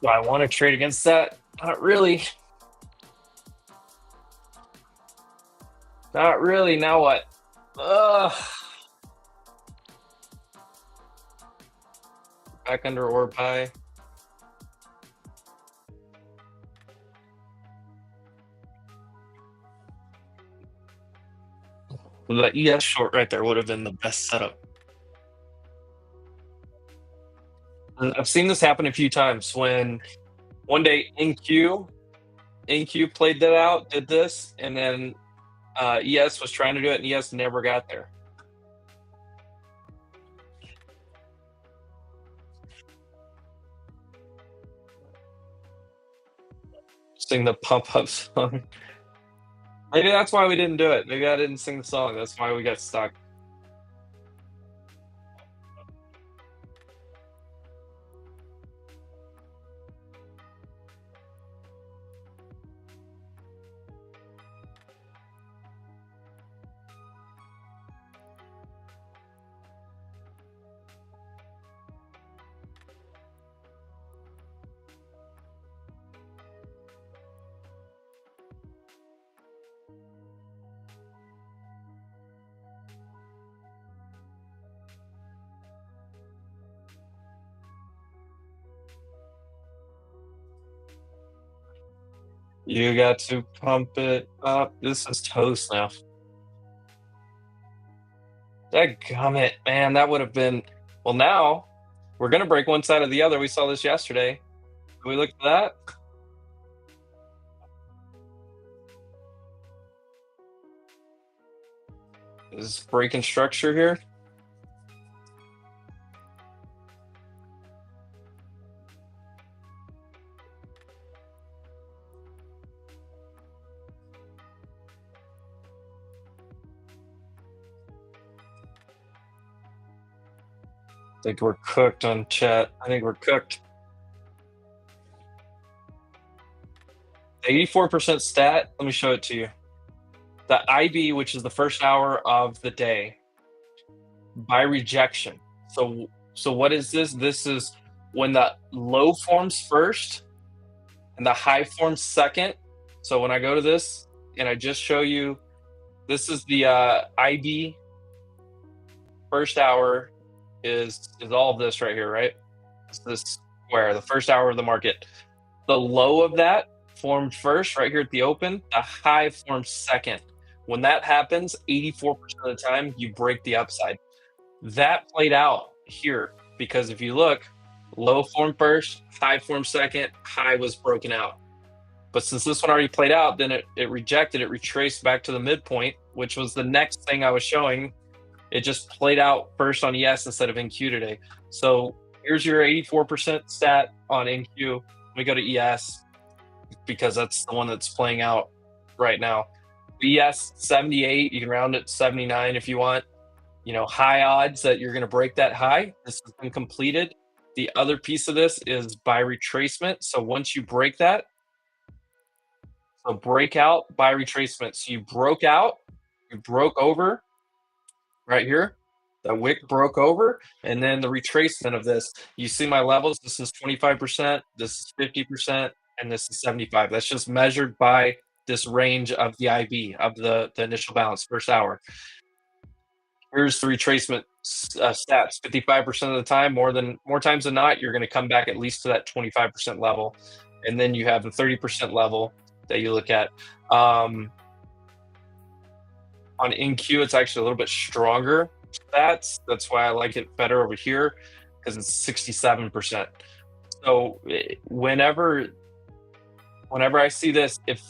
Do I want to trade against that? Not really. Not really. Now what? Ugh. Back under orb high. The ES short right there would have been the best setup. I've seen this happen a few times when one day NQ played that out, did this, and then ES was trying to do it, and ES never got there. Sing the pump up song. Maybe that's why we didn't do it. Maybe I didn't sing the song. That's why we got stuck. You got to pump it up. This is toast now. Dadgummit, man, that would have been. Well, now we're gonna break one side or the other. We saw this yesterday. Can we look at that? Is breaking structure here? I think we're cooked on chat. I think we're cooked. 84% stat. Let me show it to you. The IB, which is the first hour of the day, by rejection. So what is this? This is when the low forms first and the high forms second. So when I go to this and I just show you, this is the IB first hour is all of this right here, right? It's this square, the first hour of the market. The low of that formed first right here at the open, the high forms second. When that happens, 84% of the time, you break the upside. That played out here because if you look, low form first, high form second, high was broken out. But since this one already played out, then it rejected, it retraced back to the midpoint, which was the next thing I was showing. It just played out first on ES instead of NQ today. So here's your 84% stat on NQ. Let me go to ES because that's the one that's playing out right now. ES 78, you can round it to 79 if you want. You know, high odds that you're going to break that high. This has been completed. The other piece of this is by retracement. So once you break that, so breakout by retracement. So you broke out, you broke over right here. The wick broke over, and then the retracement of this. You see my levels. This is 25%, this is 50%, and this is 75. That's just measured by this range of the IB of the initial balance first hour. Here's the retracement stats. 55% of the time, more times than not, you're going to come back at least to that 25% level, and then you have the 30% level that you look at. On NQ, it's actually a little bit stronger stats. That's why I like it better over here because it's 67%. So whenever I see this, if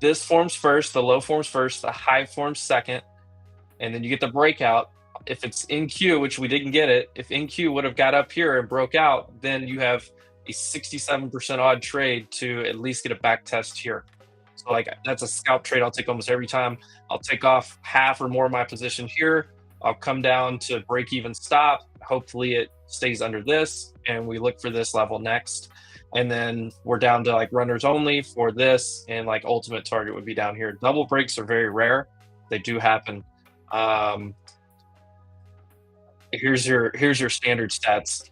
this forms first, the low forms first, the high forms second, and then you get the breakout. If it's in Q, which we didn't get it, if in Q would have got up here and broke out, then you have a 67% odd trade to at least get a back test here. So like that's a scalp trade I'll take almost every time. I'll take off half or more of my position here. I'll come down to break even stop. Hopefully it stays under this, and we look for this level next. And then we're down to like runners only for this, and like ultimate target would be down here. Double breaks are very rare. They do happen. Um, here's your standard stats.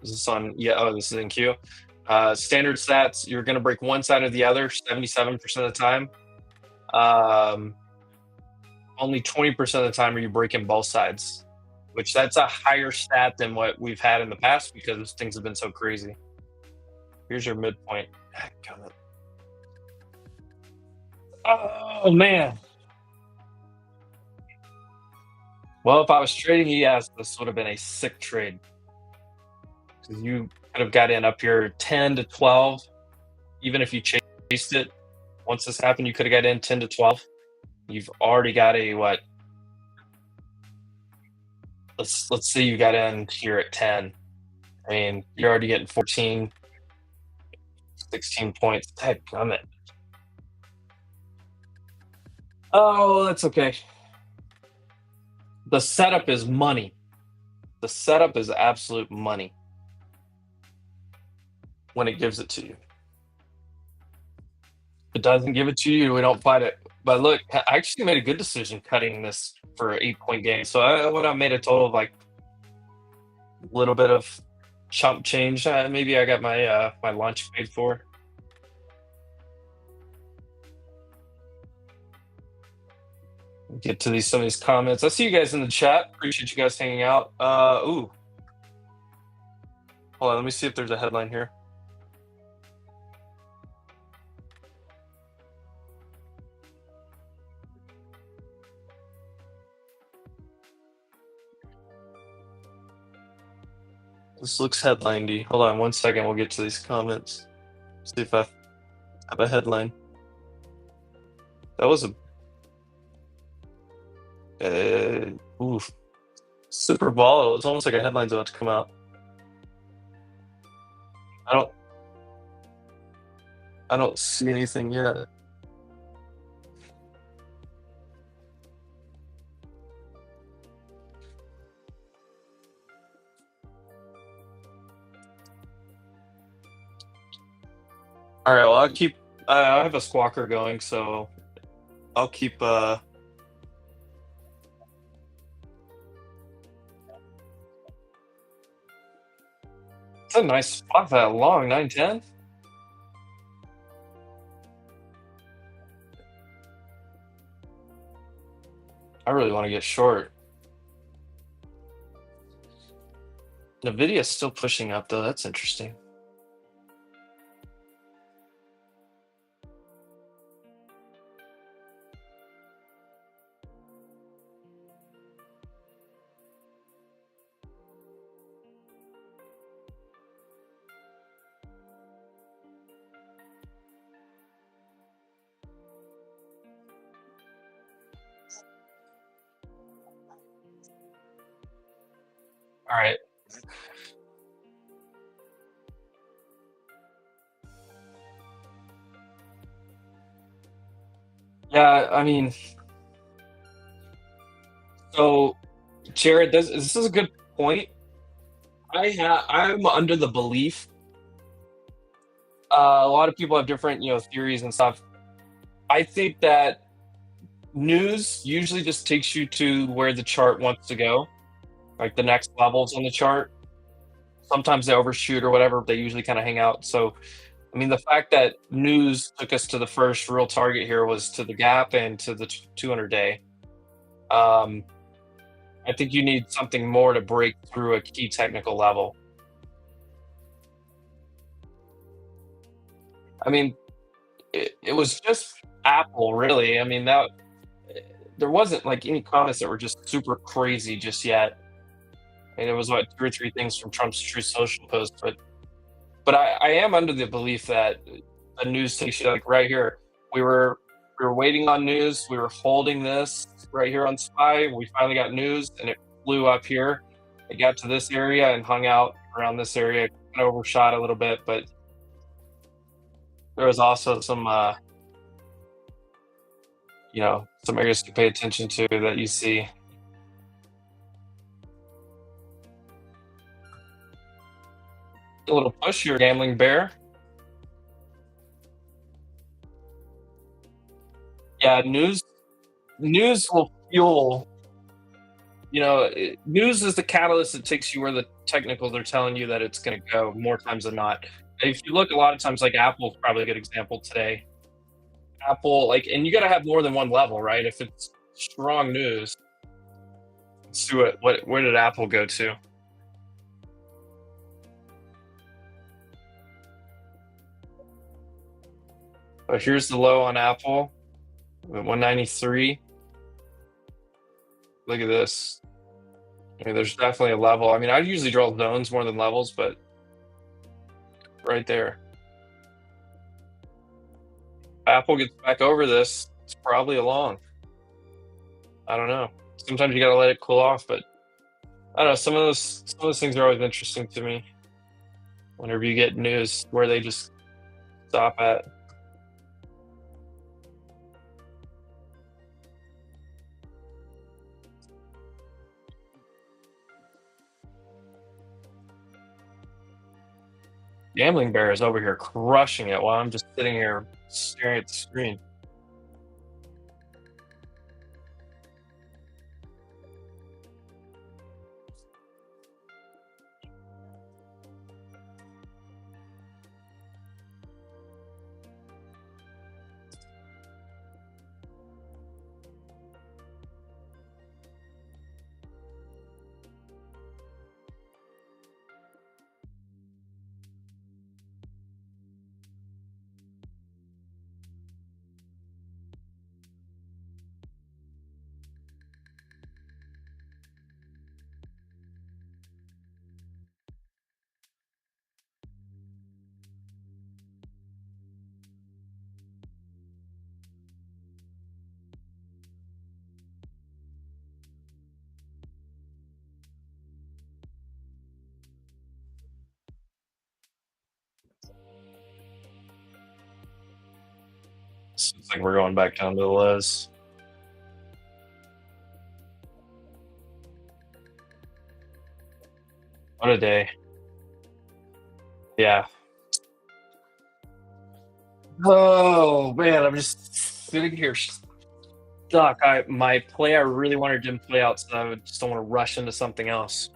Is this on? Yeah. Oh, this is in Q. Standard stats. You're going to break one side or the other 77% of the time. Only 20% of the time are you breaking both sides, which that's a higher stat than what we've had in the past because things have been so crazy. Here's your midpoint. Oh man. Well, if I was trading ES, this would have been a sick trade. Because you could have got in up here 10 to 12. Even if you chased it, once this happened, you could have got in 10 to 12. You've already got a what? Let's say you got in here at 10. I mean, you're already getting 14, 16 points. Dadgummit. Oh, that's okay. The setup is money. The setup is absolute money when it gives it to you. If it doesn't give it to you, we don't fight it. But look, I actually made a good decision cutting this for an 8-point game. So I made a total of like a little bit of chump change. Maybe I got my my lunch paid for. Get to some of these comments. I see you guys in the chat. Appreciate you guys hanging out. Ooh. Hold on, let me see if there's a headline here. This looks headliney. Hold on one second, we'll get to these comments. See if I have a headline. That was a oof. Super volatile. It's almost like a headline's about to come out. I don't see anything yet. All right, well, I'll keep. I have a squawker going, so I'll keep. It's a nice spot for that long 910. I really want to get short. Nvidia's still pushing up though. That's interesting. All right. Yeah, I mean, so Jared, this is a good point. I'm under the belief. A lot of people have different, theories and stuff. I think that news usually just takes you to where the chart wants to go, like the next levels on the chart. Sometimes they overshoot or whatever. They usually kind of hang out. So, I mean, the fact that news took us to the first real target here was to the gap and to the 200-day. I think you need something more to break through a key technical level. I mean, it was just Apple, really. I mean, there wasn't like any comments that were just super crazy just yet. And it was what 2 or 3 things from Trump's Truth Social post, but I am under the belief that the news takes you like right here. We were We were waiting on news. We were holding this right here on SPY. We finally got news, and it flew up here. It got to this area and hung out around this area. Kind of overshot a little bit, but there was also some, some areas to pay attention to that you see. A little push here, gambling bear. Yeah, news will fuel. News is the catalyst that takes you where the technicals are telling you that it's going to go more times than not. If you look, a lot of times, like Apple's probably a good example today. Apple, like, and you got to have more than one level, right? If it's strong news, let's do it. Where did Apple go to? Oh, here's the low on Apple, 193. Look at this. I mean, there's definitely a level. I mean, I usually draw zones more than levels, but right there. Apple gets back over this, it's probably a long. I don't know. Sometimes you gotta let it cool off, but I don't know. Some of those things are always interesting to me. Whenever you get news where they just stop at. Gambling Bear is over here crushing it while I'm just sitting here staring at the screen. It's like we're going back down to the lows. What a day. Yeah. Oh man, I'm just sitting here stuck. My play I really wanted didn't play out, so I just don't want to rush into something else.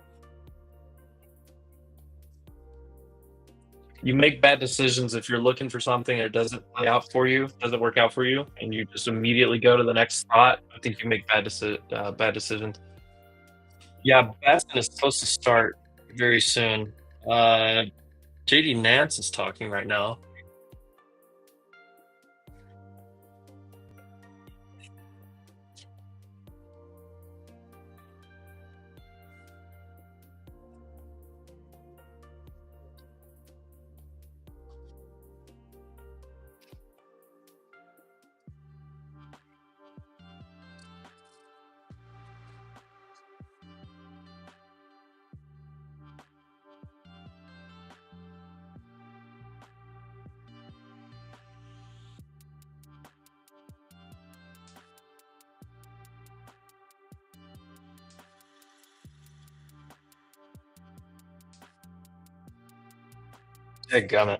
You make bad decisions if you're looking for something and it doesn't play out for you, doesn't work out for you, and you just immediately go to the next spot. I think you make bad decisions. Yeah, Baston is supposed to start very soon. JD Nance is talking right now. Gummit.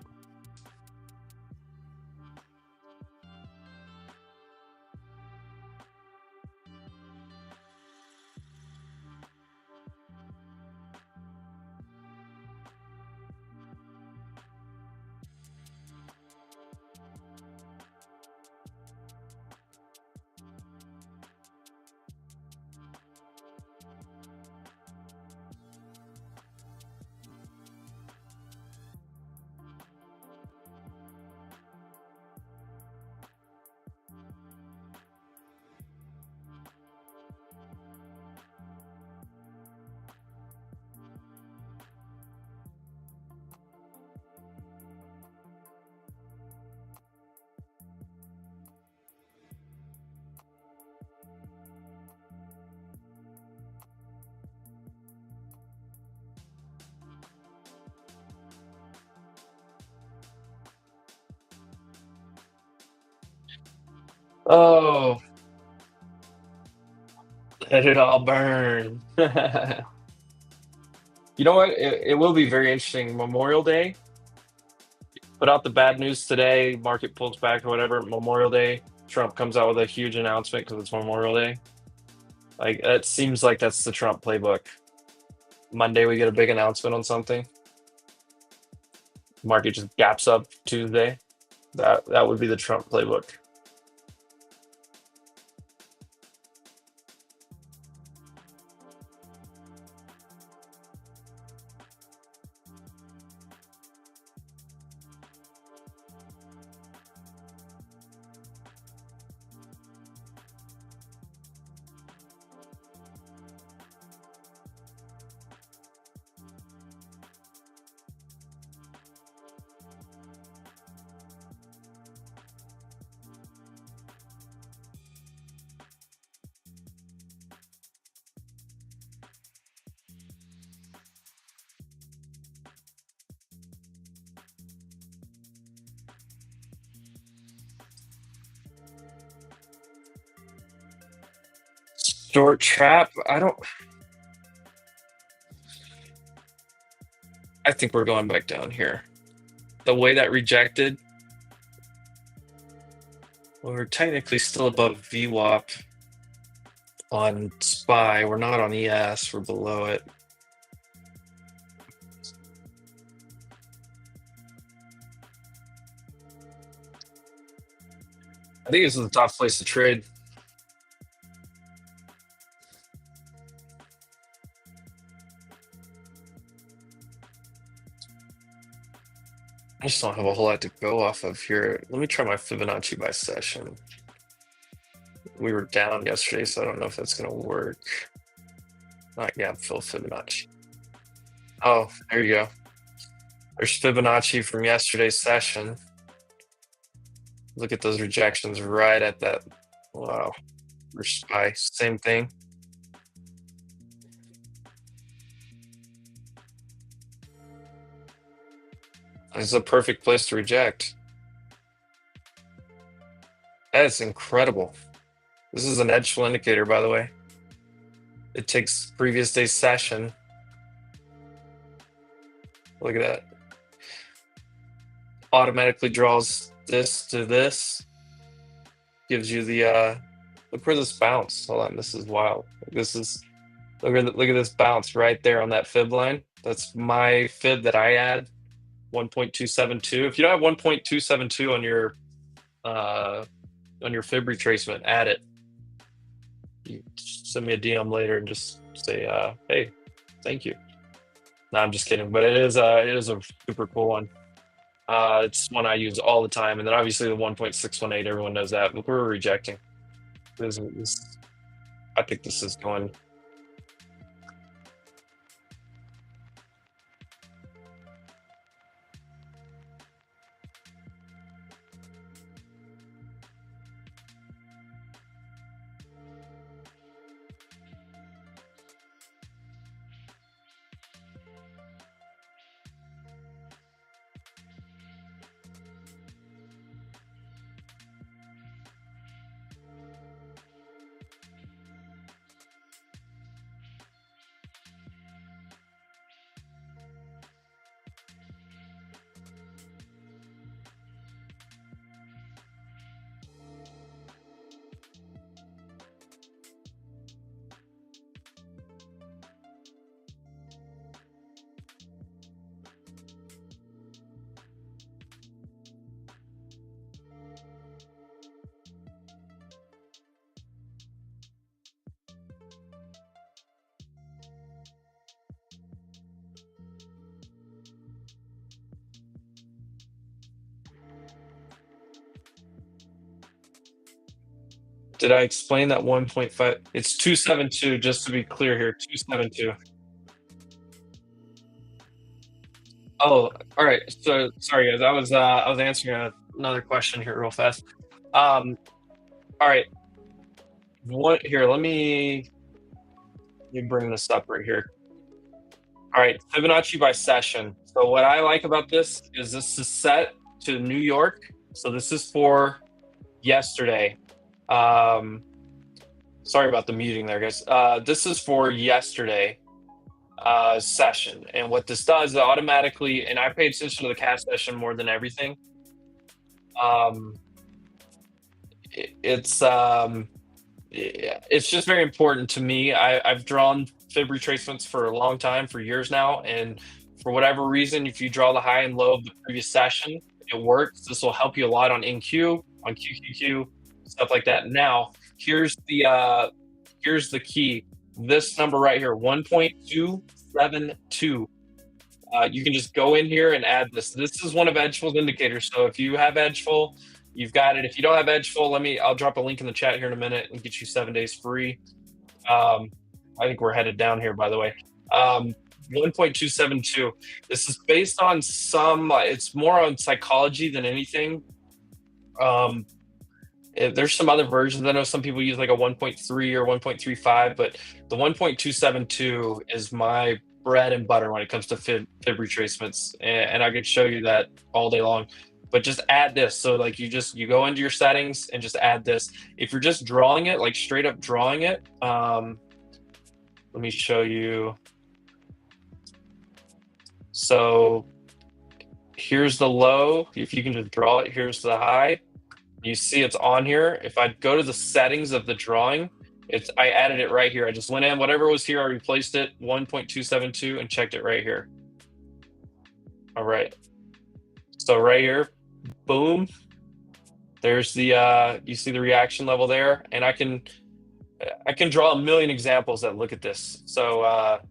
Oh, let it all burn. You know what? It will be very interesting. Memorial Day, put out the bad news today, market pulls back or whatever. Memorial Day, Trump comes out with a huge announcement because it's Memorial Day. Like, it seems like that's the Trump playbook. Monday, we get a big announcement on something. Market just gaps up Tuesday. That would be the Trump playbook. Short trap. I don't. I think we're going back down here. The way that rejected, well, we're technically still above VWAP on SPY. We're not on ES. We're below it. I think this is the top place to trade. I just don't have a whole lot to go off of here. Let me try my Fibonacci by session. We were down yesterday, so I don't know if that's going to work. Not gap fill Fibonacci. Oh, there you go. There's Fibonacci from yesterday's session. Look at those rejections right at that. Wow. SPY, same thing. This is a perfect place to reject. That is incredible. This is an Edgeful indicator, by the way. It takes previous day's session. Look at that. Automatically draws this to this. Gives you the look where this bounced. Hold on, this is wild. This is look at this bounce right there on that fib line. That's my fib that I add. 1.272. If you don't have 1.272 on your fib retracement, add it. You send me a DM later and just say, hey, thank you. No, I'm just kidding, but it is a super cool one. It's one I use all the time, and then obviously the 1.618. Everyone knows that, but we're rejecting. I think this is going. Did I explain that 1.5? It's 272, just to be clear here, 272. Oh, all right. So sorry guys, I was answering another question here real fast. All right. What here? Let me bring this up right here. All right, Fibonacci by session. So what I like about this is set to New York. So this is for yesterday. Um, Sorry about the muting there, guys. This is for yesterday session, and what this does, it automatically, and I pay attention to the cash session more than everything. Um, it's it's just very important to me. I've drawn fib retracements for a long time, for years now, and for whatever reason, if you draw the high and low of the previous session, it works. This will help you a lot on NQ, on QQQ, stuff like that. Now, here's the key. This number right here, 1.272. You can just go in here and add this. This is one of Edgeful's indicators. So if you have Edgeful, you've got it. If you don't have Edgeful, I'll drop a link in the chat here in a minute and get you 7 days free. I think we're headed down here, by the way. 1.272. This is based on it's more on psychology than anything. There's some other versions. I know some people use like a 1.3 or 1.35, but the 1.272 is my bread and butter when it comes to fib retracements, and I could show you that all day long. But just add this. So like you go into your settings and just add this. If you're just drawing it, like straight up drawing it, let me show you. So here's the low. If you can just draw it, here's the high. You see it's on here. If I go to the settings of the drawing, I added it right here. I just went in, whatever was here, I replaced it, 1.272, and checked it right here. All right. So right here, boom. There's the you see the reaction level there, and I can draw a million examples that look at this. So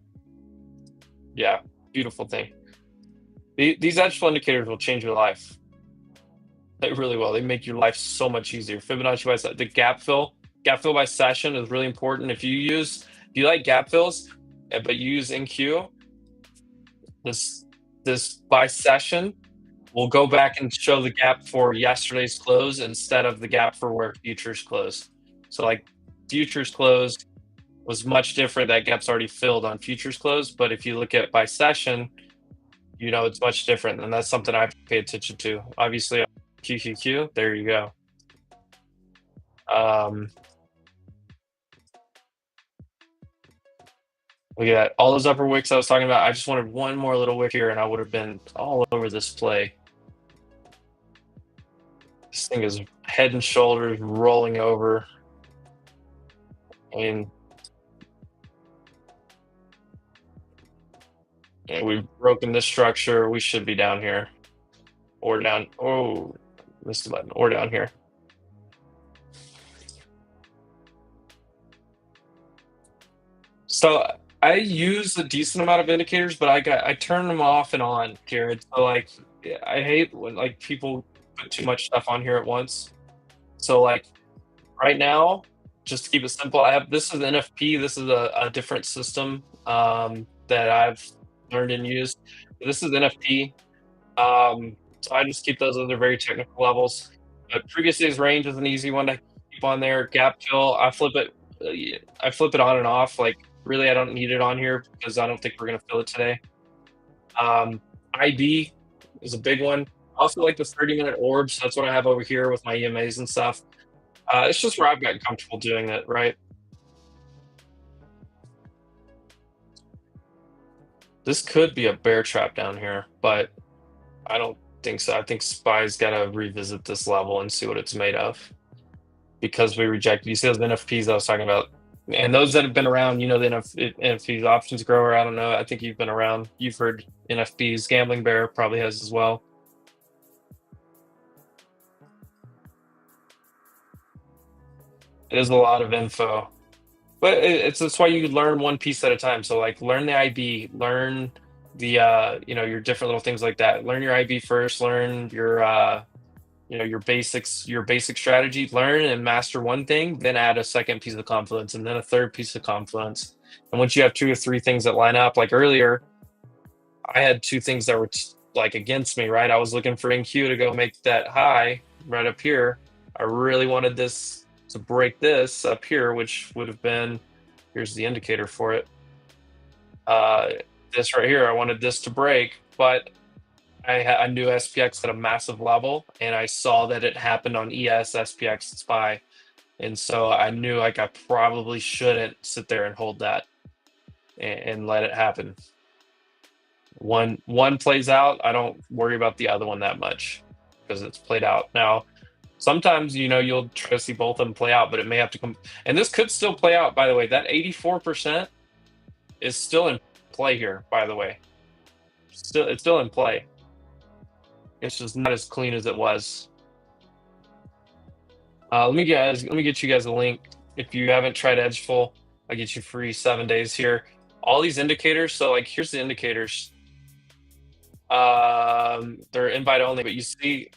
yeah, beautiful thing. These Edgeful indicators will change your life. They really will. They make your life so much easier. Fibonacci by the gap fill by session is really important. If you like gap fills, but you use NQ, this by session will go back and show the gap for yesterday's close instead of the gap for where futures close. So like futures close was much different. That gap's already filled on futures close. But if you look at by session, you know it's much different, and that's something I pay attention to. Obviously, QQQ, there you go. Look at that. All those upper wicks I was talking about, I just wanted one more little wick here and I would have been all over this play. This thing is head and shoulders rolling over. I mean, yeah, we've broken this structure. We should be down here. Or down, oh, missed the button, or down here. So I use a decent amount of indicators, but I turn them off and on, Jared. So like, I hate when like people put too much stuff on here at once. So like right now, just to keep it simple, this is NFP. This is a different system that I've learned and used. This is NFP. So I just keep those at their very technical levels. But previous day's range is an easy one to keep on there. Gap fill, I flip it on and off. Like really, I don't need it on here because I don't think we're gonna fill it today. IB is a big one. I also like the 30-minute orbs. That's what I have over here with my EMAs and stuff. It's just where I've gotten comfortable doing it, right? This could be a bear trap down here, but I don't think so. I think SPY's got to revisit this level and see what it's made of because we rejected. You see those NFPs I was talking about, and those that have been around, you know, the NFPs options grower. I don't know. I think you've been around. You've heard NFPs. Gambling Bear probably has as well. It is a lot of info, but that's why you learn one piece at a time. So like learn the IB, learn the you know, your different little things like that. Learn your IB first, learn your you know, your basic strategy, learn and master one thing, then add a second piece of confluence and then a third piece of confluence. And once you have 2 or 3 things that line up, like earlier, I had 2 things that were like against me, right? I was looking for NQ to go make that high right up here. I really wanted this to break this up here, which would have been, here's the indicator for it. This right here, I wanted this to break, but I knew SPX at a massive level, and I saw that it happened on ES, SPX, and SPY. And so I knew like I probably shouldn't sit there and hold that and let it happen. One plays out, I don't worry about the other one that much because it's played out. Now, sometimes you'll try to see both of them play out, but it may have to come. And this could still play out, by the way. That 84% is still in play here, by the way. It's still in play. It's just not as clean as it was. Let me get you guys a link. If you haven't tried Edgeful, I'll get you free 7 days here. All these indicators. So like, here's the indicators. They're invite only, but you see,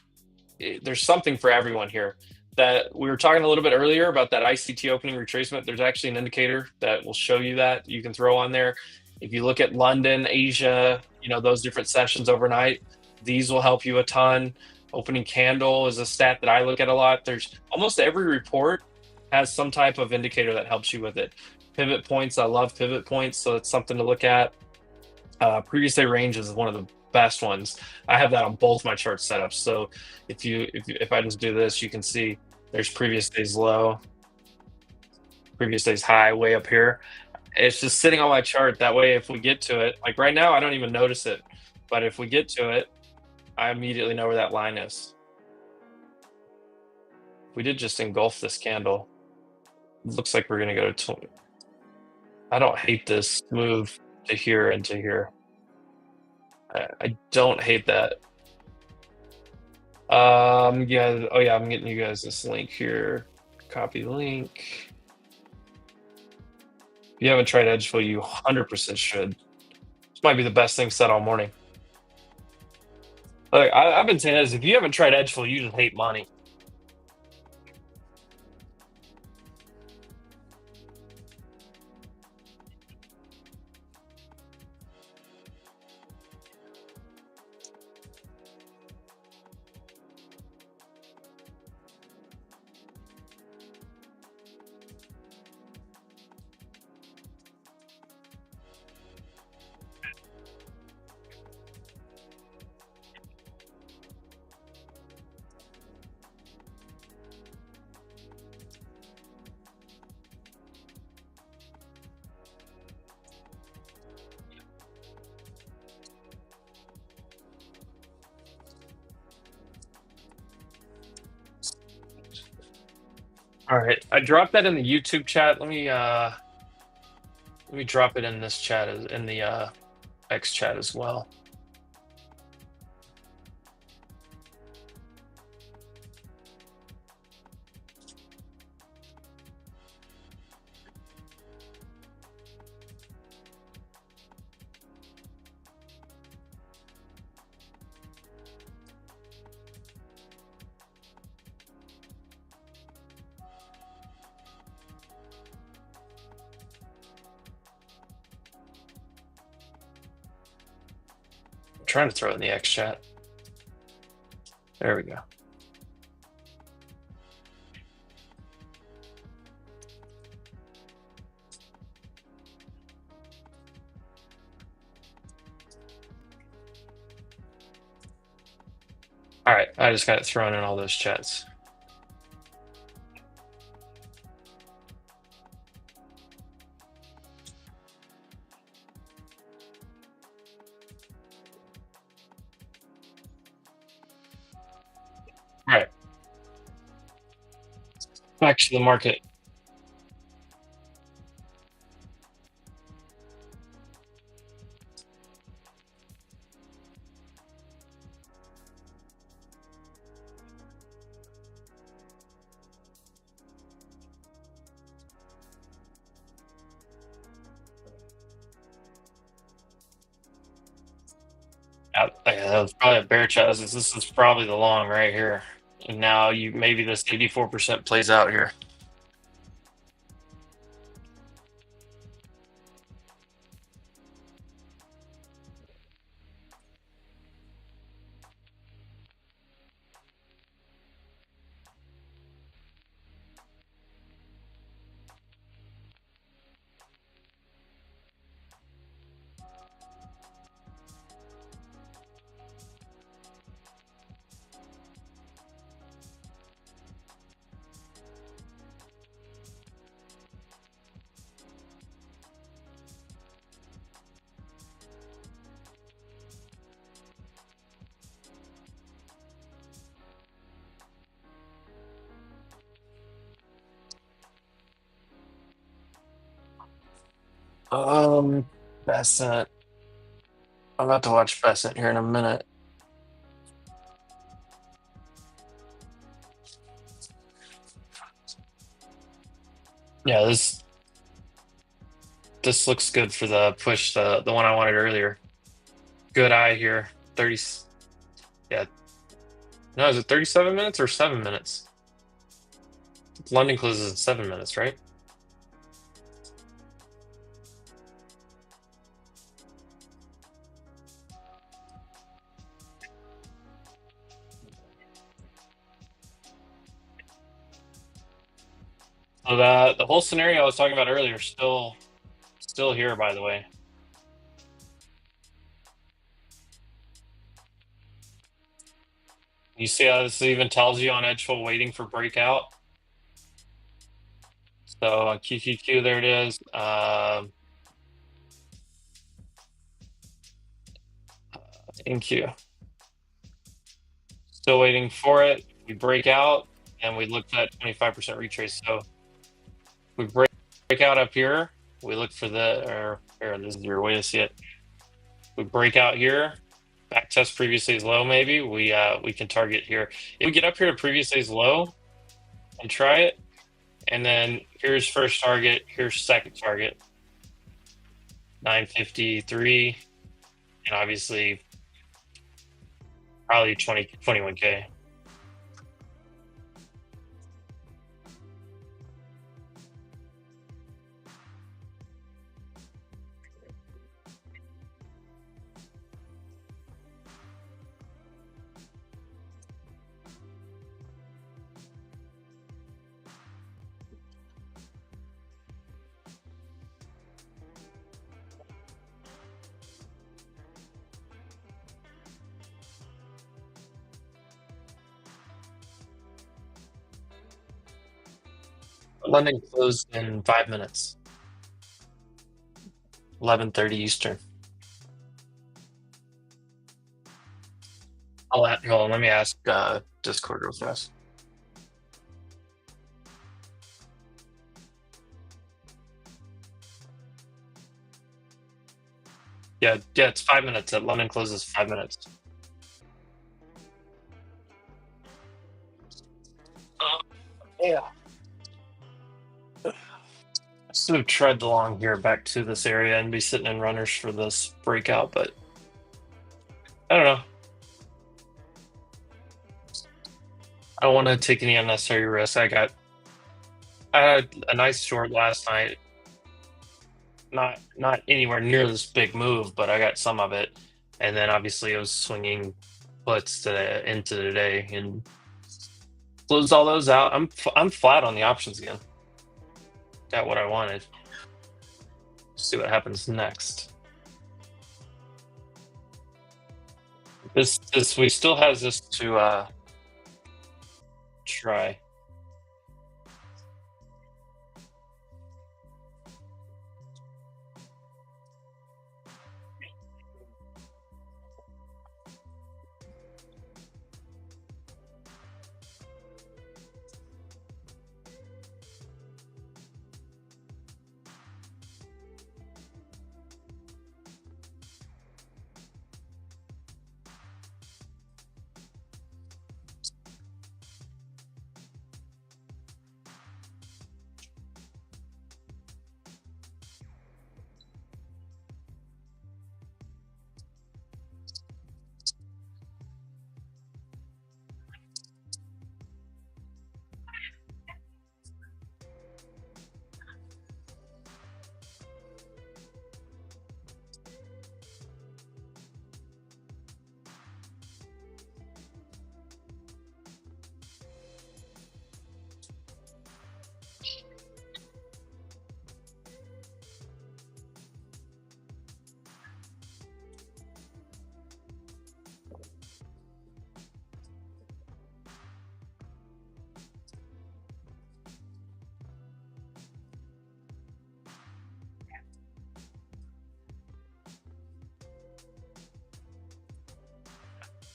there's something for everyone here. That we were talking a little bit earlier about that ICT opening retracement. There's actually an indicator that will show you that you can throw on there. If you look at London, Asia, those different sessions overnight, these will help you a ton. Opening candle is a stat that I look at a lot. There's almost every report has some type of indicator that helps you with it. Pivot points, I love pivot points, so it's something to look at. Previous day range is one of the best ones. I have that on both my chart setups. So if I just do this, you can see there's previous day's low, previous day's high way up here. It's just sitting on my chart. That way, if we get to it, like right now, I don't even notice it. But if we get to it, I immediately know where that line is. We did just engulf this candle. It looks like we're going to go to 20. I don't hate this move to here and to here. I don't hate that. Yeah. Oh yeah, I'm getting you guys this link here. Copy link. If you haven't tried Edgeful, you 100% should. This might be the best thing said all morning. Like I've been saying this, if you haven't tried Edgeful, you just hate money. All right, I dropped that in the YouTube chat. Let me drop it in this chat in the X chat as well. I'm trying to throw it in the X chat. There we go. All right, I just got it thrown in all those chats. All right, back to the market. Yeah, that was probably a bear chat. This is probably the long right here. And now maybe this 84% plays out here. Um, Besant. I'm about to watch Besant here in a minute. Yeah, this looks good for the push, the one I wanted earlier. Good eye here. 30. Yeah. No, is it 37 minutes or 7 minutes? London closes in 7 minutes, right? So the whole scenario I was talking about earlier still here, by the way. You see how this even tells you on Edgeful waiting for breakout? So on QQQ, there it is. In Q. Still waiting for it. We break out and we look at 25% retrace. So we break out up here. We look for or here, this is your way to see it. We break out here. Back test previous day's low, maybe. We can target here. If we get up here to previous day's low and try it, and then here's first target, here's second target. 953, and obviously probably 21K. London closed in 5 minutes. 11:30 Eastern. Hold on, let me ask Discord real fast. Yeah, it's 5 minutes. London closes 5 minutes. Yeah. I should have tread along here back to this area and be sitting in runners for this breakout, but I don't know. I don't want to take any unnecessary risks. I had a nice short last night. Not anywhere near this big move, but I got some of it, and then obviously I was swinging puts into today and closed all those out. I'm flat on the options again. Got what I wanted. See what happens next. This we still has this to try.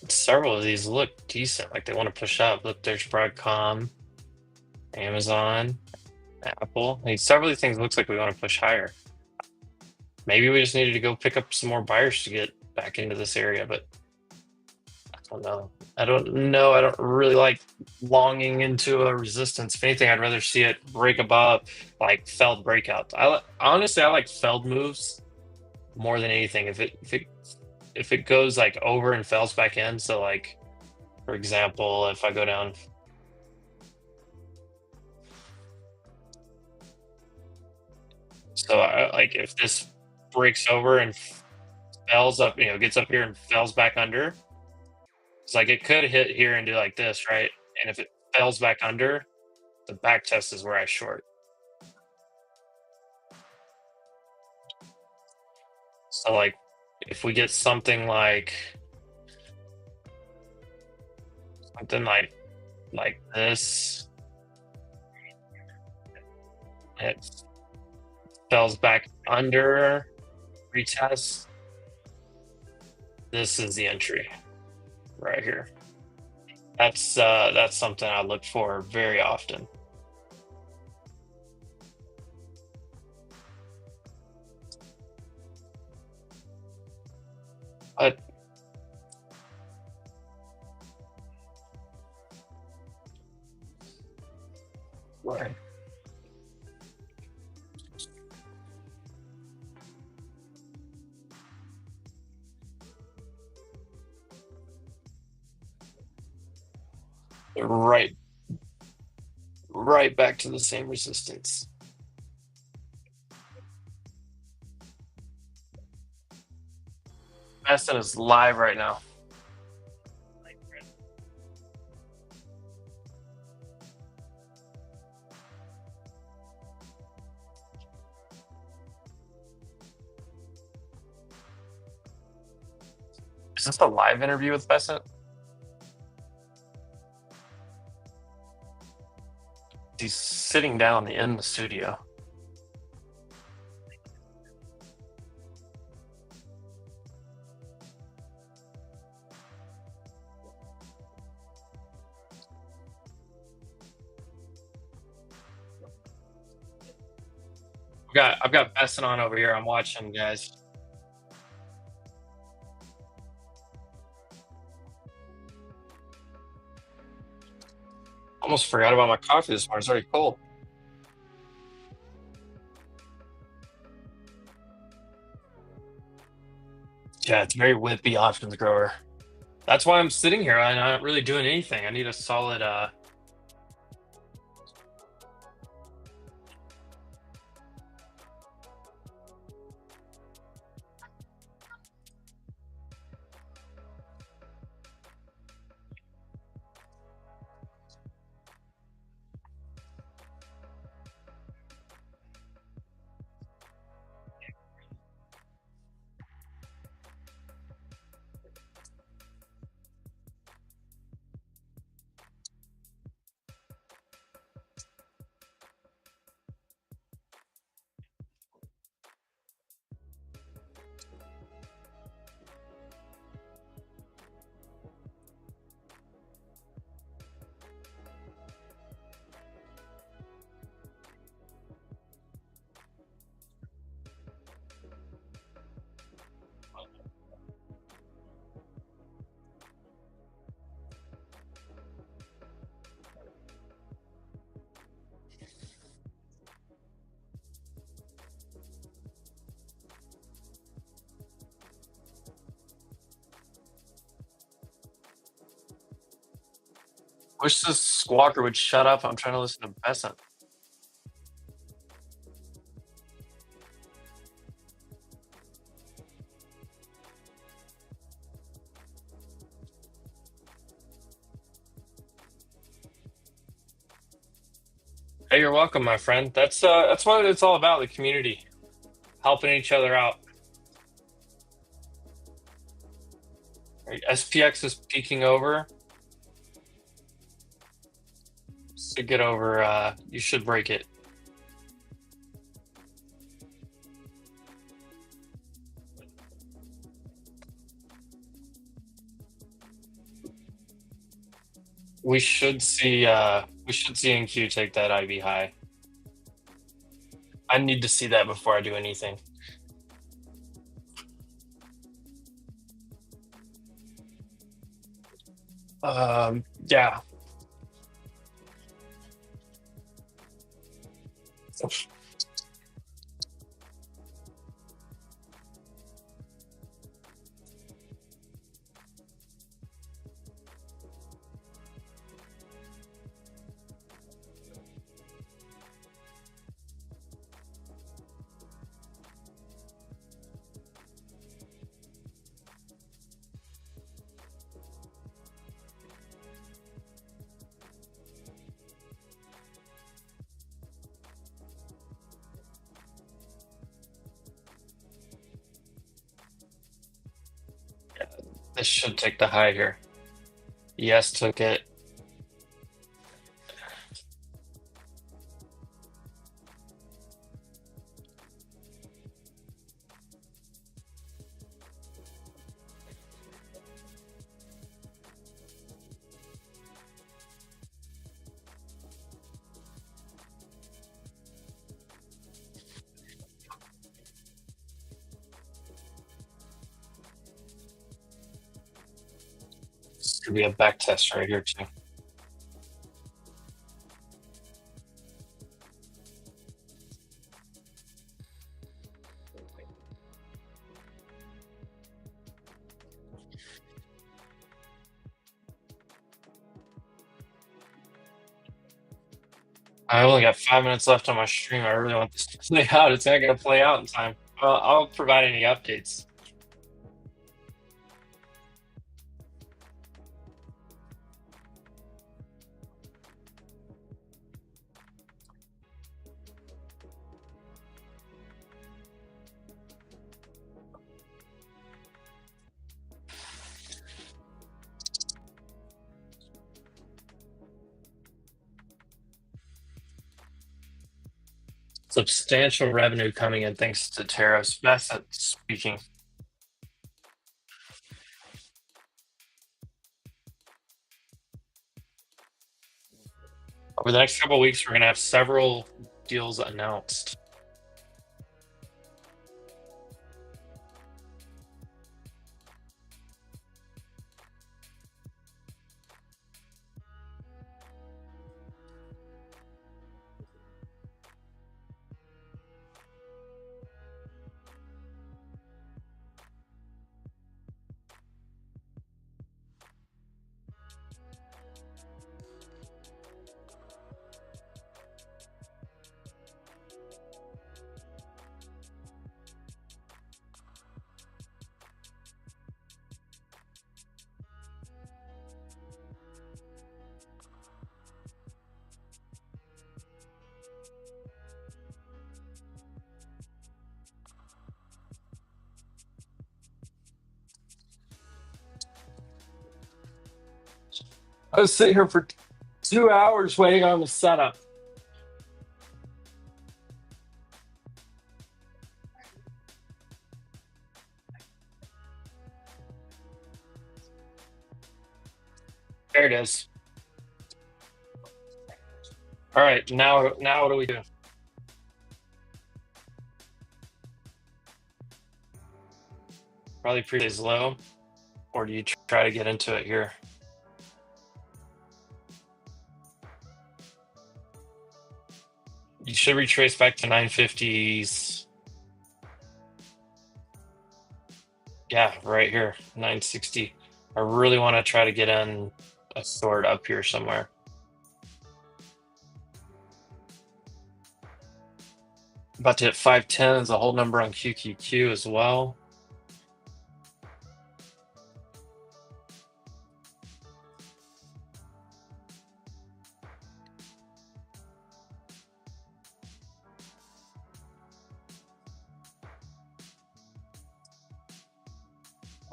Several of these look decent, like they want to push up. Look, there's Broadcom, Amazon, Apple. Several of these things looks like we want to push higher. maybe we just needed to go pick up some more buyers to get back into this area, but I don't know. I don't know. I don't really like longing into a resistance. If anything, I'd rather see it break above, like felled breakouts. Honestly, I like felled moves more than anything. If it goes like over and fells back in, so like for example, if I go down, so like if this breaks over and fells up, gets up here and fells back under, it's like it could hit here and do like this, right? And if it fells back under, the back test is where I short. So like if we get something like this, it fells back under, retest. This is the entry right here. That's something I look for very often. But right. Right, right back to the same resistance. Aston is live right now. Is this a live interview with Besant? He's sitting down in the studio. I've got Besant on over here. I'm watching, guys. Almost forgot about my coffee this morning. It's already cold. Yeah, it's very whippy options grower. That's why I'm sitting here. I'm not really doing anything. I need a solid wish this squawker would shut up. I'm trying to listen to Besant. Hey, you're welcome, my friend. That's what it's all about, the community. Helping each other out. Right, SPX is peeking over. To get over, you should break it. We should see NQ take that IV high. I need to see that before I do anything. Yeah. This should take the high here. Yes, took it. This could be a back test right here too. I only got 5 minutes left on my stream. I really want this to play out. It's not going to play out in time. I'll provide any updates. Substantial revenue coming in thanks to tariffs. Best at speaking. Over the next couple of weeks, we're going to have several deals announced. I was sitting here for 2 hours waiting on the setup. There it is. All right, now what do we do? Probably pre-days low, or do you try to get into it here? You should retrace back to 950s. Yeah, right here, 960. I really want to try to get in a sword up here somewhere. About to hit 510 is a whole number on QQQ as well.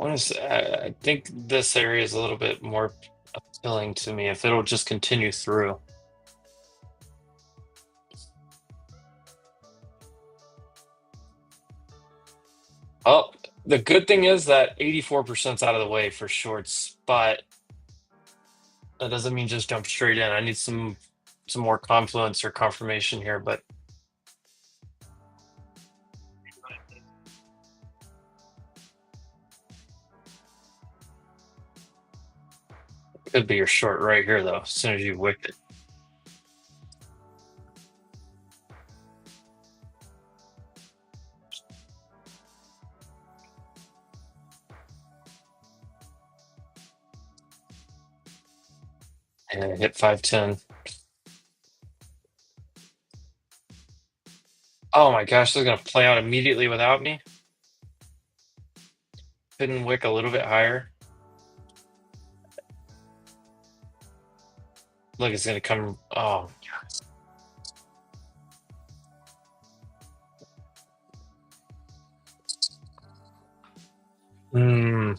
I think this area is a little bit more appealing to me if it'll just continue through. Oh, the good thing is that 84% is out of the way for shorts, but that doesn't mean just jump straight in. I need some more confluence or confirmation here, but Could be your short right here, though, as soon as you wick it. And hit 510. Oh my gosh, they're going to play out immediately without me. Couldn't wick a little bit higher. Look, it's going to come. Oh, Hmm.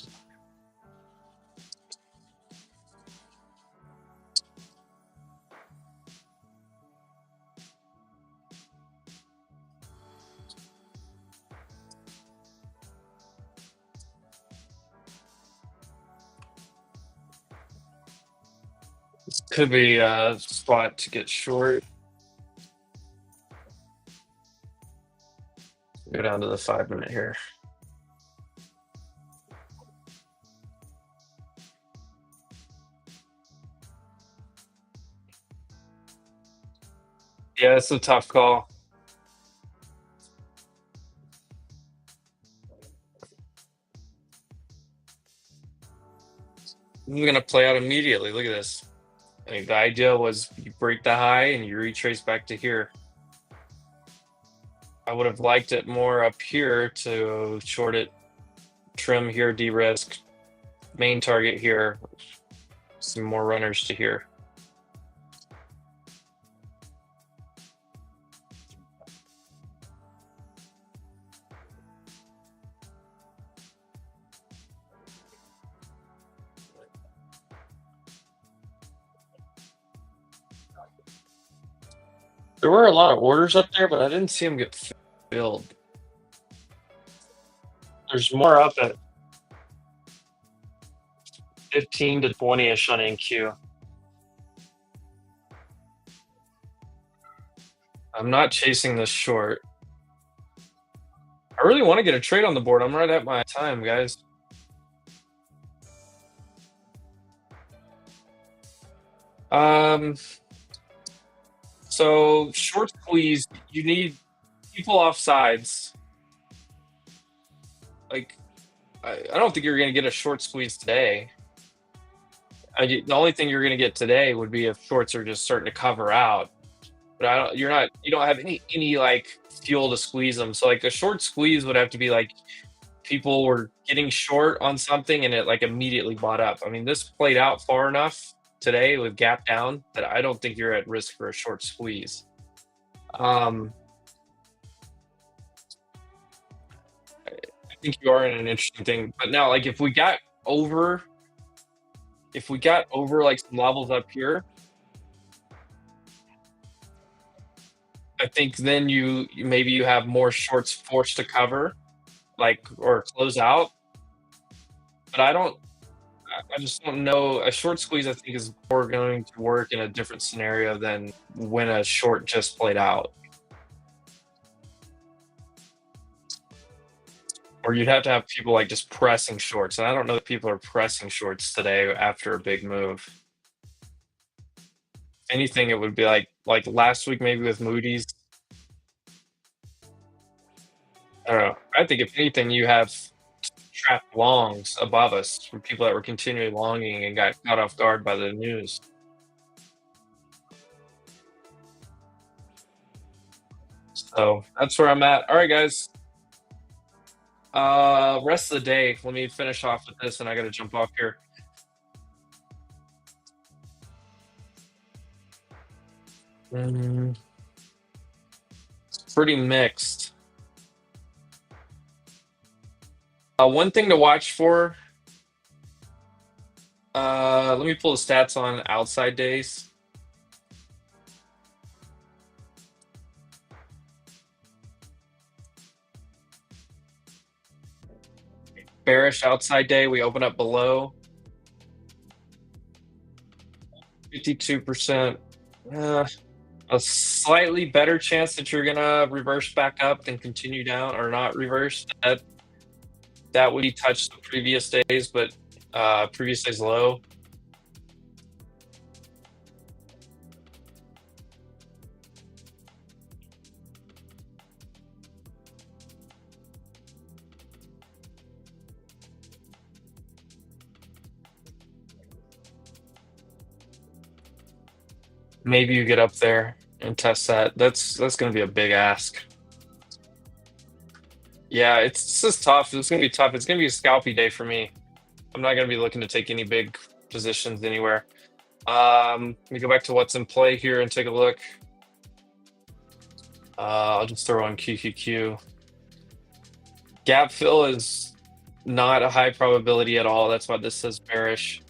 This could be a spot to get short. Go down to the 5 minute here. Yeah, it's a tough call. This is going to play out immediately. Look at this. I mean, the idea was you break the high and you retrace back to here. I would have liked it more up here to short it, trim here, de-risk, main target here, some more runners to here. There were a lot of orders up there, but I didn't see them get filled. There's more up at 15 to 20-ish on NQ. I'm not chasing this short. I really want to get a trade on the board. I'm right at my time, guys. So short squeeze, you need people off sides. Like, I don't think you're going to get a short squeeze today. The only thing you're going to get today would be if shorts are just starting to cover out. But you don't have any like fuel to squeeze them. So like a short squeeze would have to be like people were getting short on something and it like immediately bought up. I mean, this played out far enough today with gap down that I don't think you're at risk for a short squeeze. I think you are in an interesting thing. But now, like if we got over like some levels up here, I think then you maybe you have more shorts forced to cover, like or close out. But I just don't know. A short squeeze I think is more going to work in a different scenario than when a short just played out. Or you'd have to have people like just pressing shorts. And I don't know that people are pressing shorts today after a big move. If anything, it would be like last week maybe with Moody's. I don't know. I think if anything, you have trapped longs above us from people that were continually longing and got caught off guard by the news. So that's where I'm at. All right, guys. Rest of the day. Let me finish off with this, and I got to jump off here. It's pretty mixed. One thing to watch for. Let me pull the stats on outside days. Bearish outside day, we open up below 52%. A slightly better chance that you're gonna reverse back up than continue down, or not reverse. That would touch the previous days, but previous days low. Maybe you get up there and test that. That's going to be a big ask. Yeah, it's just tough. It's going to be tough. It's going to be a scalpy day for me. I'm not going to be looking to take any big positions anywhere. Let me go back to what's in play here and take a look. I'll just throw on QQQ. Gap fill is not a high probability at all. That's why this says bearish.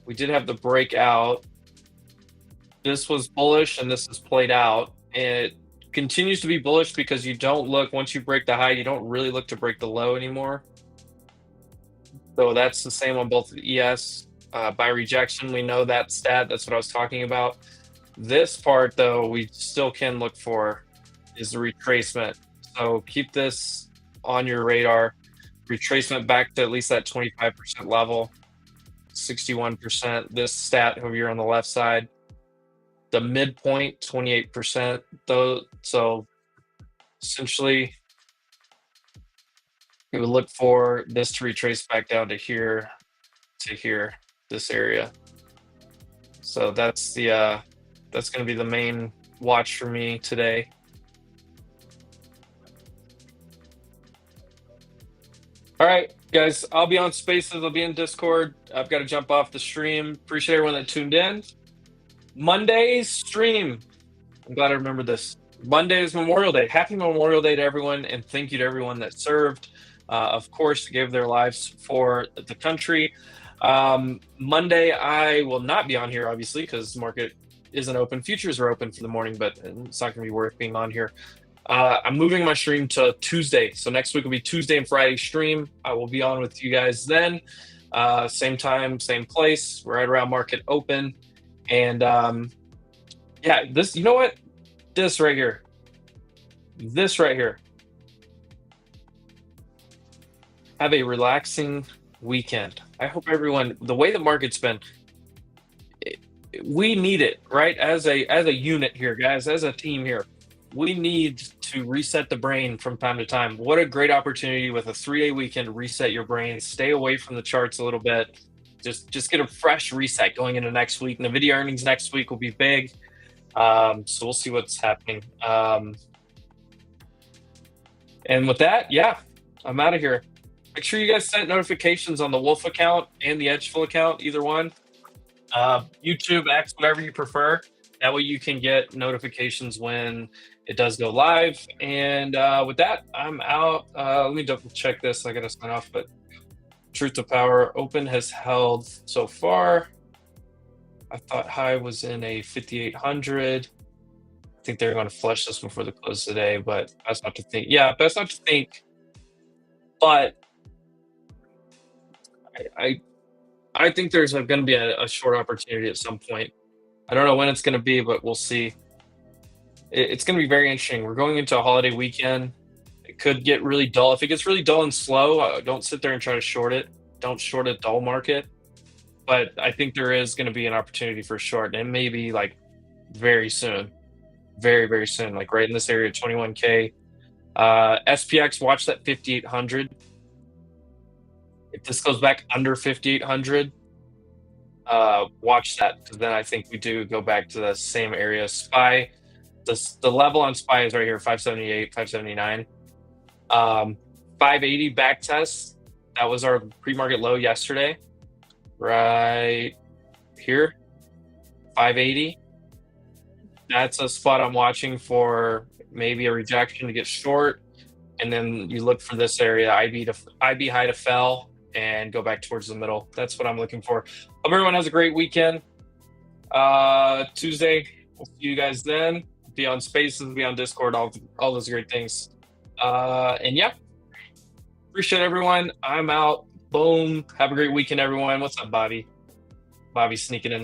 We did have the breakout. This was bullish and this is played out. And it continues to be bullish because you don't look, once you break the high, you don't really look to break the low anymore. So that's the same on both ES. By rejection, we know that stat. That's what I was talking about. This part, though, we still can look for is the retracement. So keep this on your radar. Retracement back to at least that 25% level, 61%. This stat over here on the left side, the midpoint, 28%. Though, so essentially, we would look for this to retrace back down to here, this area. So that's the that's going to be the main watch for me today. All right, guys, I'll be on Spaces. I'll be in Discord. I've got to jump off the stream. Appreciate everyone that tuned in. Monday's stream. I'm glad I remembered this. Monday is Memorial Day. Happy Memorial Day to everyone, and thank you to everyone that served. Of course, gave their lives for the country. Monday, I will not be on here, obviously, because the market isn't open. Futures are open for the morning, but it's not going to be worth being on here. I'm moving my stream to Tuesday. So next week will be Tuesday and Friday stream. I will be on with you guys then. Same time, same place, right around market open. And yeah, this, you know what? This right here. Have a relaxing weekend. I hope everyone, the way the market's been, we need it, right? As a unit here, guys, as a team here, we need to reset the brain from time to time. What a great opportunity with a 3-day weekend to reset your brain, stay away from the charts a little bit, just get a fresh reset going into next week. And the video earnings next week will be big. So we'll see what's happening. And with that, yeah, I'm out of here. Make sure you guys set notifications on the Wolf account and the Edgeful account, either one. YouTube, X, whatever you prefer. That way you can get notifications when it does go live. And with that, I'm out. Let me double check this. I got to sign off, but Truth to Power open has held so far. I thought high was in a 5,800. I think they're going to flush this before the close today, but best not to think. Yeah, best not to think. But I think there's going to be a short opportunity at some point. I don't know when it's going to be, but we'll see. It's going to be very interesting. We're going into a holiday weekend. It could get really dull. If it gets really dull and slow, don't sit there and try to short it. Don't short a dull market. But I think there is going to be an opportunity for short, and maybe like very soon, very, very soon, like right in this area, 21K. SPX, watch that 5,800. If this goes back under 5,800, watch that, because then I think we do go back to the same area. SPY, the level on SPY is right here, 578, 579. 580 back test. That was our pre-market low yesterday. Right here, 580. That's a spot I'm watching for maybe a rejection to get short, and then you look for this area, IB high to fell, and go back towards the middle. That's what I'm looking for. Hope everyone has a great weekend. Tuesday, we'll see you guys then. Be on Spaces, be on Discord, all those great things. And yeah, appreciate everyone. I'm out. Boom. Have a great weekend, everyone. What's up, Bobby? Bobby sneaking in the